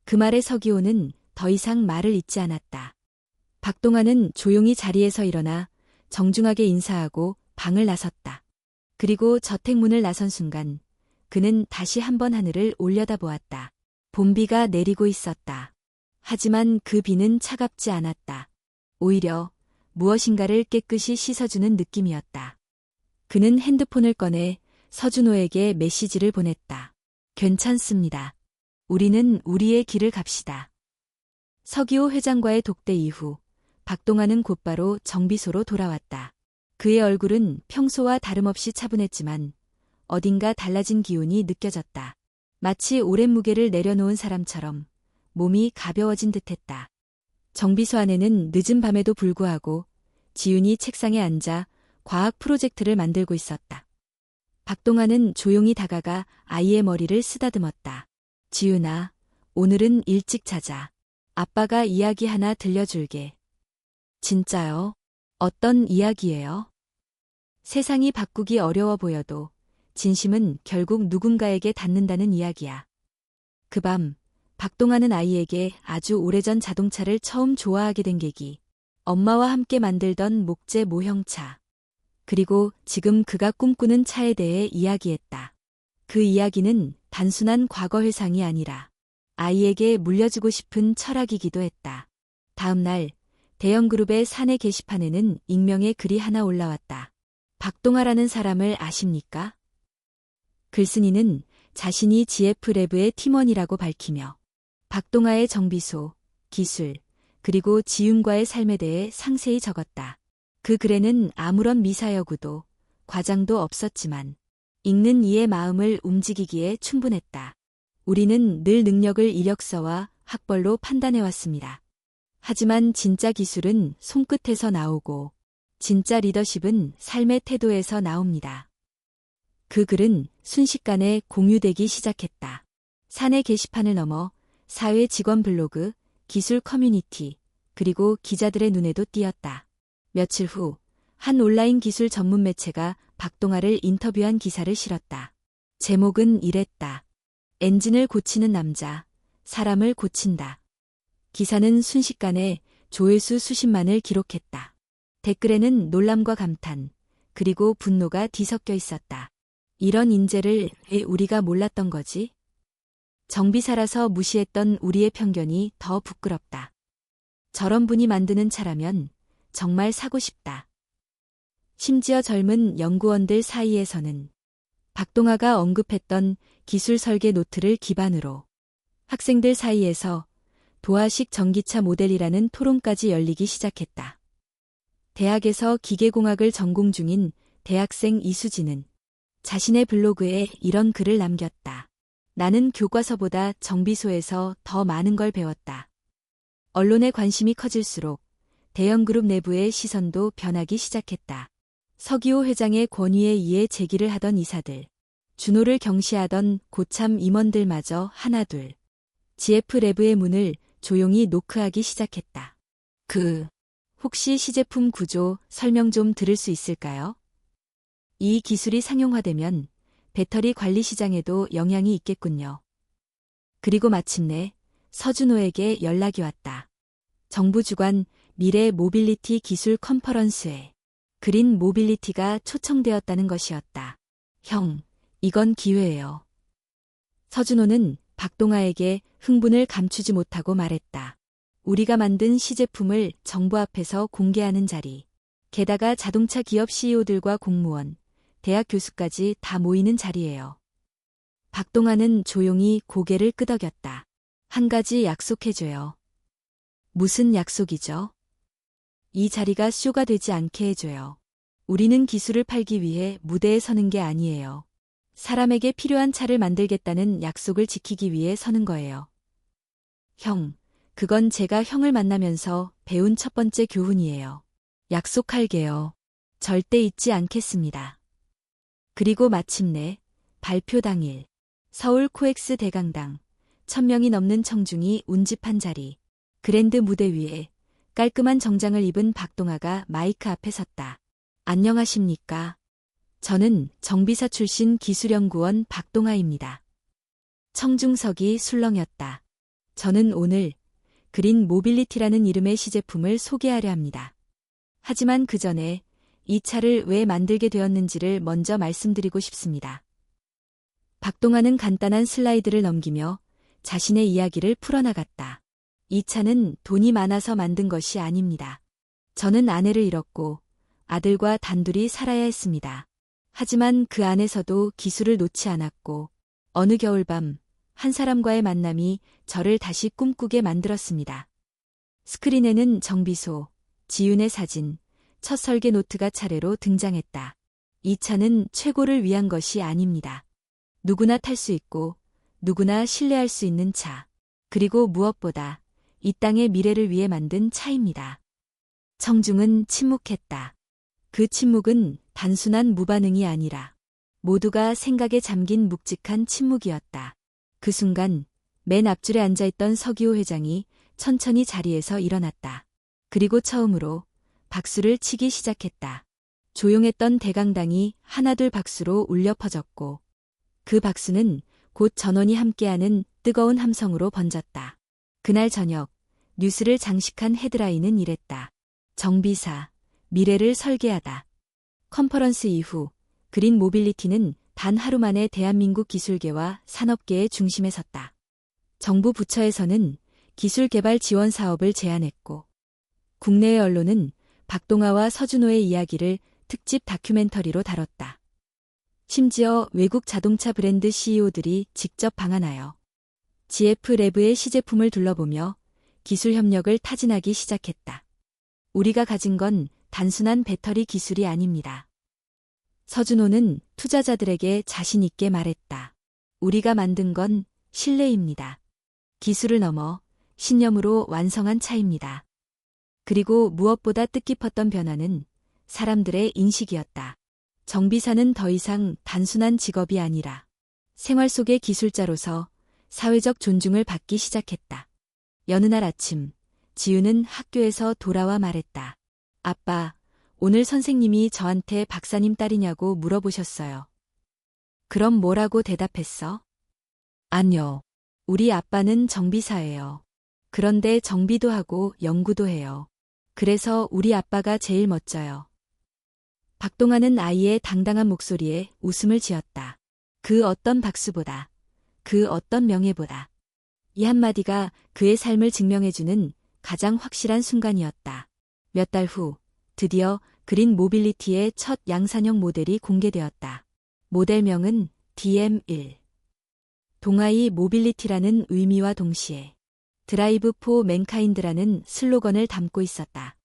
그 말에 서기호는 더 이상 말을 잇지 않았다. 박동아는 조용히 자리에서 일어나 정중하게 인사하고 방을 나섰다. 그리고 저택문을 나선 순간 그는 다시 한번 하늘을 올려다보았다. 봄비가 내리고 있었다. 하지만 그 비는 차갑지 않았다. 오히려 무엇인가를 깨끗이 씻어주는 느낌이었다. 그는 핸드폰을 꺼내 서준호에게 메시지를 보냈다. 괜찮습니다. 우리는 우리의 길을 갑시다. 서기호 회장과의 독대 이후 박동아는 곧바로 정비소로 돌아왔다. 그의 얼굴은 평소와 다름없이 차분했지만 어딘가 달라진 기운이 느껴졌다. 마치 오랜 무게를 내려놓은 사람처럼 몸이 가벼워진 듯했다. 정비소 안에는 늦은 밤에도 불구하고 지윤이 책상에 앉아 과학 프로젝트를 만들고 있었다. 박동아는 조용히 다가가 아이의 머리를 쓰다듬었다. 지윤아, 오늘은 일찍 자자. 아빠가 이야기 하나 들려줄게. 진짜요? 어떤 이야기예요? 세상이 바꾸기 어려워 보여도 진심은 결국 누군가에게 닿는다는 이야기야. 그 밤, 박동아는 아이에게 아주 오래전 자동차를 처음 좋아하게 된 계기, 엄마와 함께 만들던 목재 모형차, 그리고 지금 그가 꿈꾸는 차에 대해 이야기했다. 그 이야기는 단순한 과거 회상이 아니라 아이에게 물려주고 싶은 철학이기도 했다. 다음 날 대형 그룹의 사내 게시판에는 익명의 글이 하나 올라왔다. 박동아라는 사람을 아십니까? 글쓴이는 자신이 GF랩의 팀원이라고 밝히며 박동아의 정비소, 기술, 그리고 지윤과의 삶에 대해 상세히 적었다. 그 글에는 아무런 미사여구도 과장도 없었지만 읽는 이의 마음을 움직이기에 충분했다. 우리는 늘 능력을 이력서와 학벌로 판단해왔습니다. 하지만 진짜 기술은 손끝에서 나오고 진짜 리더십은 삶의 태도에서 나옵니다. 그 글은 순식간에 공유되기 시작했다. 사내 게시판을 넘어 사회 직원 블로그, 기술 커뮤니티, 그리고 기자들의 눈에도 띄었다. 며칠 후 한 온라인 기술 전문 매체가 박동아를 인터뷰한 기사를 실었다. 제목은 이랬다. 엔진을 고치는 남자, 사람을 고친다. 기사는 순식간에 조회수 수십만을 기록했다. 댓글에는 놀람과 감탄, 그리고 분노가 뒤섞여 있었다. 이런 인재를 왜 우리가 몰랐던 거지? 정비사라서 무시했던 우리의 편견이 더 부끄럽다. 저런 분이 만드는 차라면 정말 사고 싶다. 심지어 젊은 연구원들 사이에서는 박동아가 언급했던 기술 설계 노트를 기반으로 학생들 사이에서 도하식 전기차 모델이라는 토론까지 열리기 시작했다. 대학에서 기계공학을 전공 중인 대학생 이수진은 자신의 블로그에 이런 글을 남겼다. 나는 교과서보다 정비소에서 더 많은 걸 배웠다. 언론의 관심이 커질수록 대형그룹 내부의 시선도 변하기 시작했다. 서기호 회장의 권위에 의해 제기를 하던 이사들, 준호를 경시하던 고참 임원들마저 하나둘 GF래브의 문을 조용히 노크하기 시작했다. 혹시 시제품 구조 설명 좀 들을 수 있을까요? 이 기술이 상용화되면 배터리 관리 시장에도 영향이 있겠군요. 그리고 마침내 서준호에게 연락이 왔다. 정부 주관 미래 모빌리티 기술 컨퍼런스에 그린 모빌리티가 초청되었다는 것이었다. 형, 이건 기회예요. 서준호는 박동아에게 흥분을 감추지 못하고 말했다. 우리가 만든 시제품을 정부 앞에서 공개하는 자리. 게다가 자동차 기업 CEO들과 공무원, 대학 교수까지 다 모이는 자리예요. 박동아는 조용히 고개를 끄덕였다. 한 가지 약속해줘요. 무슨 약속이죠? 이 자리가 쇼가 되지 않게 해줘요. 우리는 기술을 팔기 위해 무대에 서는 게 아니에요. 사람에게 필요한 차를 만들겠다는 약속을 지키기 위해 서는 거예요. 형, 그건 제가 형을 만나면서 배운 첫 번째 교훈이에요. 약속할게요. 절대 잊지 않겠습니다. 그리고 마침내 발표 당일 서울 코엑스 대강당 1000명이 넘는 청중이 운집한 자리 그랜드 무대 위에 깔끔한 정장을 입은 박동아가 마이크 앞에 섰다. 안녕하십니까? 저는 정비사 출신 기술연구원 박동아입니다. 청중석이 술렁였다. 저는 오늘 그린 모빌리티라는 이름의 시제품을 소개하려 합니다. 하지만 그 전에 이 차를 왜 만들게 되었는지를 먼저 말씀드리고 싶습니다. 박동아는 간단한 슬라이드를 넘기며 자신의 이야기를 풀어나갔다. 이 차는 돈이 많아서 만든 것이 아닙니다. 저는 아내를 잃었고 아들과 단둘이 살아야 했습니다. 하지만 그 안에서도 기술을 놓지 않았고 어느 겨울밤 한 사람과의 만남이 저를 다시 꿈꾸게 만들었습니다. 스크린에는 정비소, 지윤의 사진, 첫 설계 노트가 차례로 등장했다. 이 차는 최고를 위한 것이 아닙니다. 누구나 탈 수 있고 누구나 신뢰할 수 있는 차. 그리고 무엇보다 이 땅의 미래를 위해 만든 차입니다. 청중은 침묵했다. 그 침묵은 단순한 무반응이 아니라 모두가 생각에 잠긴 묵직한 침묵이었다. 그 순간 맨 앞줄에 앉아있던 서기호 회장이 천천히 자리에서 일어났다. 그리고 처음으로 박수를 치기 시작했다. 조용했던 대강당이 하나둘 박수로 울려 퍼졌고 그 박수는 곧 전원이 함께하는 뜨거운 함성으로 번졌다. 그날 저녁 뉴스를 장식한 헤드라인은 이랬다. 정비사, 미래를 설계하다. 컨퍼런스 이후 그린 모빌리티는 단 하루 만에 대한민국 기술계와 산업계의 중심에 섰다. 정부 부처에서는 기술개발 지원 사업을 제안했고 국내의 언론은 박동아와 서준호의 이야기를 특집 다큐멘터리로 다뤘다. 심지어 외국 자동차 브랜드 CEO들이 직접 방한하여 GF래브의 시제품을 둘러보며 기술 협력을 타진하기 시작했다. 우리가 가진 건 단순한 배터리 기술이 아닙니다. 서준호는 투자자들에게 자신 있게 말했다. 우리가 만든 건 신뢰입니다. 기술을 넘어 신념으로 완성한 차입니다. 그리고 무엇보다 뜻깊었던 변화는 사람들의 인식이었다. 정비사는 더 이상 단순한 직업이 아니라 생활 속의 기술자로서 사회적 존중을 받기 시작했다. 여느 날 아침, 지윤은 학교에서 돌아와 말했다. 아빠, 오늘 선생님이 저한테 박사님 딸이냐고 물어보셨어요. 그럼 뭐라고 대답했어? 아니요. 우리 아빠는 정비사예요. 그런데 정비도 하고 연구도 해요. 그래서 우리 아빠가 제일 멋져요. 박동아는 아이의 당당한 목소리에 웃음을 지었다. 그 어떤 박수보다, 그 어떤 명예보다. 이 한마디가 그의 삶을 증명해주는 가장 확실한 순간이었다. 몇 달 후, 드디어 그린 모빌리티의 첫 양산형 모델이 공개되었다. 모델명은 DM1. 동아이 모빌리티라는 의미와 동시에 드라이브 포 맨카인드라는 슬로건을 담고 있었다.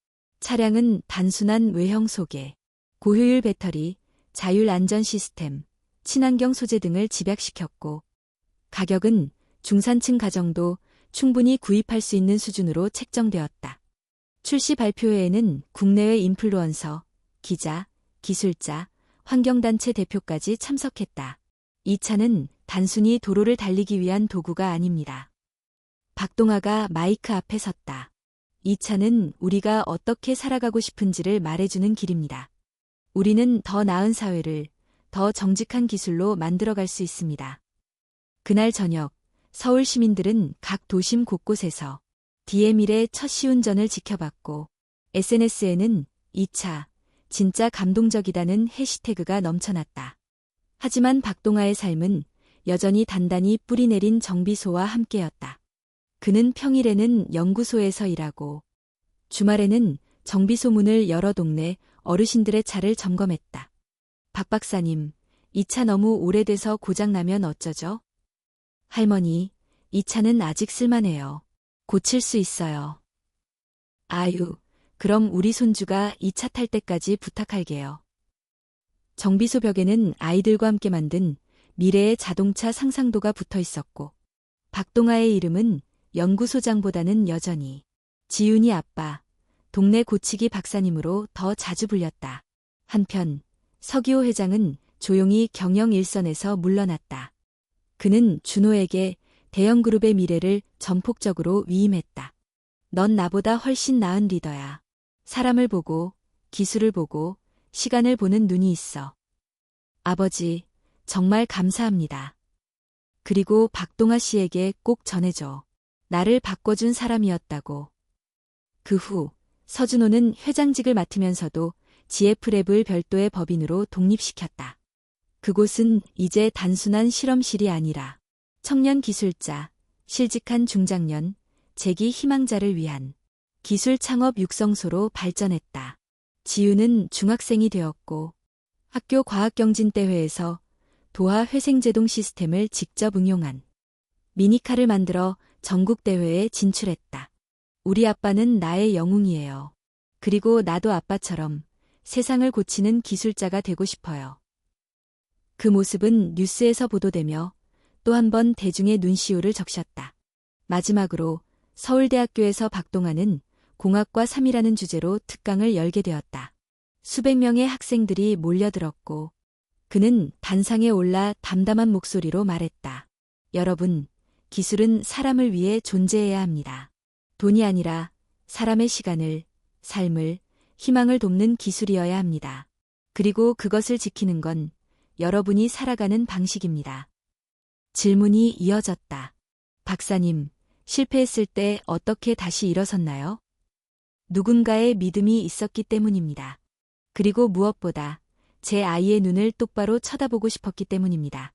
차량은 단순한 외형 소개, 고효율 배터리, 자율 안전 시스템, 친환경 소재 등을 집약시켰고, 가격은 중산층 가정도 충분히 구입할 수 있는 수준으로 책정되었다. 출시 발표회에는 국내외 인플루언서, 기자, 기술자, 환경단체 대표까지 참석했다. 이 차는 단순히 도로를 달리기 위한 도구가 아닙니다. 박동아가 마이크 앞에 섰다. 이 차는 우리가 어떻게 살아가고 싶은지를 말해주는 길입니다. 우리는 더 나은 사회를 더 정직한 기술로 만들어갈 수 있습니다. 그날 저녁, 서울 시민들은 각 도심 곳곳에서 DM1의 첫 시운전을 지켜봤고, SNS에는 이 차, 진짜 감동적이다는 해시태그가 넘쳐났다. 하지만 박동아의 삶은 여전히 단단히 뿌리내린 정비소와 함께였다. 그는 평일에는 연구소에서 일하고, 주말에는 정비소 문을 열어 동네 어르신들의 차를 점검했다. 박 박사님, 이 차 너무 오래돼서 고장나면 어쩌죠? 할머니, 이 차는 아직 쓸만해요. 고칠 수 있어요. 아유, 그럼 우리 손주가 이 차 탈 때까지 부탁할게요. 정비소 벽에는 아이들과 함께 만든 미래의 자동차 상상도가 붙어 있었고, 박동아의 이름은 연구소장보다는 여전히 지훈이 아빠, 동네 고치기 박사님으로 더 자주 불렸다. 한편 서기호 회장은 조용히 경영 일선에서 물러났다. 그는 준호에게 대형그룹의 미래를 전폭적으로 위임했다. 넌 나보다 훨씬 나은 리더야. 사람을 보고, 기술을 보고, 시간을 보는 눈이 있어. 아버지, 정말 감사합니다. 그리고 박동아 씨에게 꼭 전해줘. 나를 바꿔준 사람이었다고. 그 후, 서준호는 회장직을 맡으면서도 GF랩을 별도의 법인으로 독립시켰다. 그곳은 이제 단순한 실험실이 아니라 청년 기술자, 실직한 중장년, 재기 희망자를 위한 기술 창업 육성소로 발전했다. 지우는 중학생이 되었고 학교 과학경진대회에서 도하 회생제동 시스템을 직접 응용한 미니카를 만들어 전국대회에 진출했다. 우리 아빠는 나의 영웅이에요. 그리고 나도 아빠처럼 세상을 고치는 기술자가 되고 싶어요. 그 모습은 뉴스에서 보도되며 또 한 번 대중의 눈시울을 적셨다. 마지막으로 서울대학교에서 박동아는 공학과 3이라는 주제로 특강을 열게 되었다. 수백 명의 학생들이 몰려들었고 그는 단상에 올라 담담한 목소리로 말했다. 여러분, 기술은 사람을 위해 존재해야 합니다. 돈이 아니라 사람의 시간을, 삶을, 희망을 돕는 기술이어야 합니다. 그리고 그것을 지키는 건 여러분이 살아가는 방식입니다. 질문이 이어졌다. 박사님, 실패했을 때 어떻게 다시 일어섰나요? 누군가의 믿음이 있었기 때문입니다. 그리고 무엇보다 제 아이의 눈을 똑바로 쳐다보고 싶었기 때문입니다.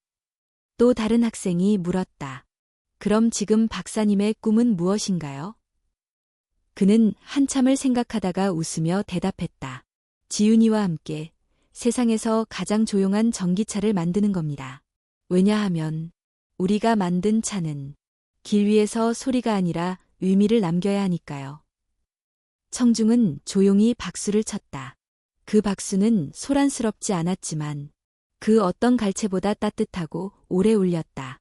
또 다른 학생이 물었다. 그럼 지금 박사님의 꿈은 무엇인가요? 그는 한참을 생각하다가 웃으며 대답했다. 지훈이와 함께 세상에서 가장 조용한 전기차를 만드는 겁니다. 왜냐하면 우리가 만든 차는 길 위에서 소리가 아니라 의미를 남겨야 하니까요. 청중은 조용히 박수를 쳤다. 그 박수는 소란스럽지 않았지만 그 어떤 갈채보다 따뜻하고 오래 울렸다.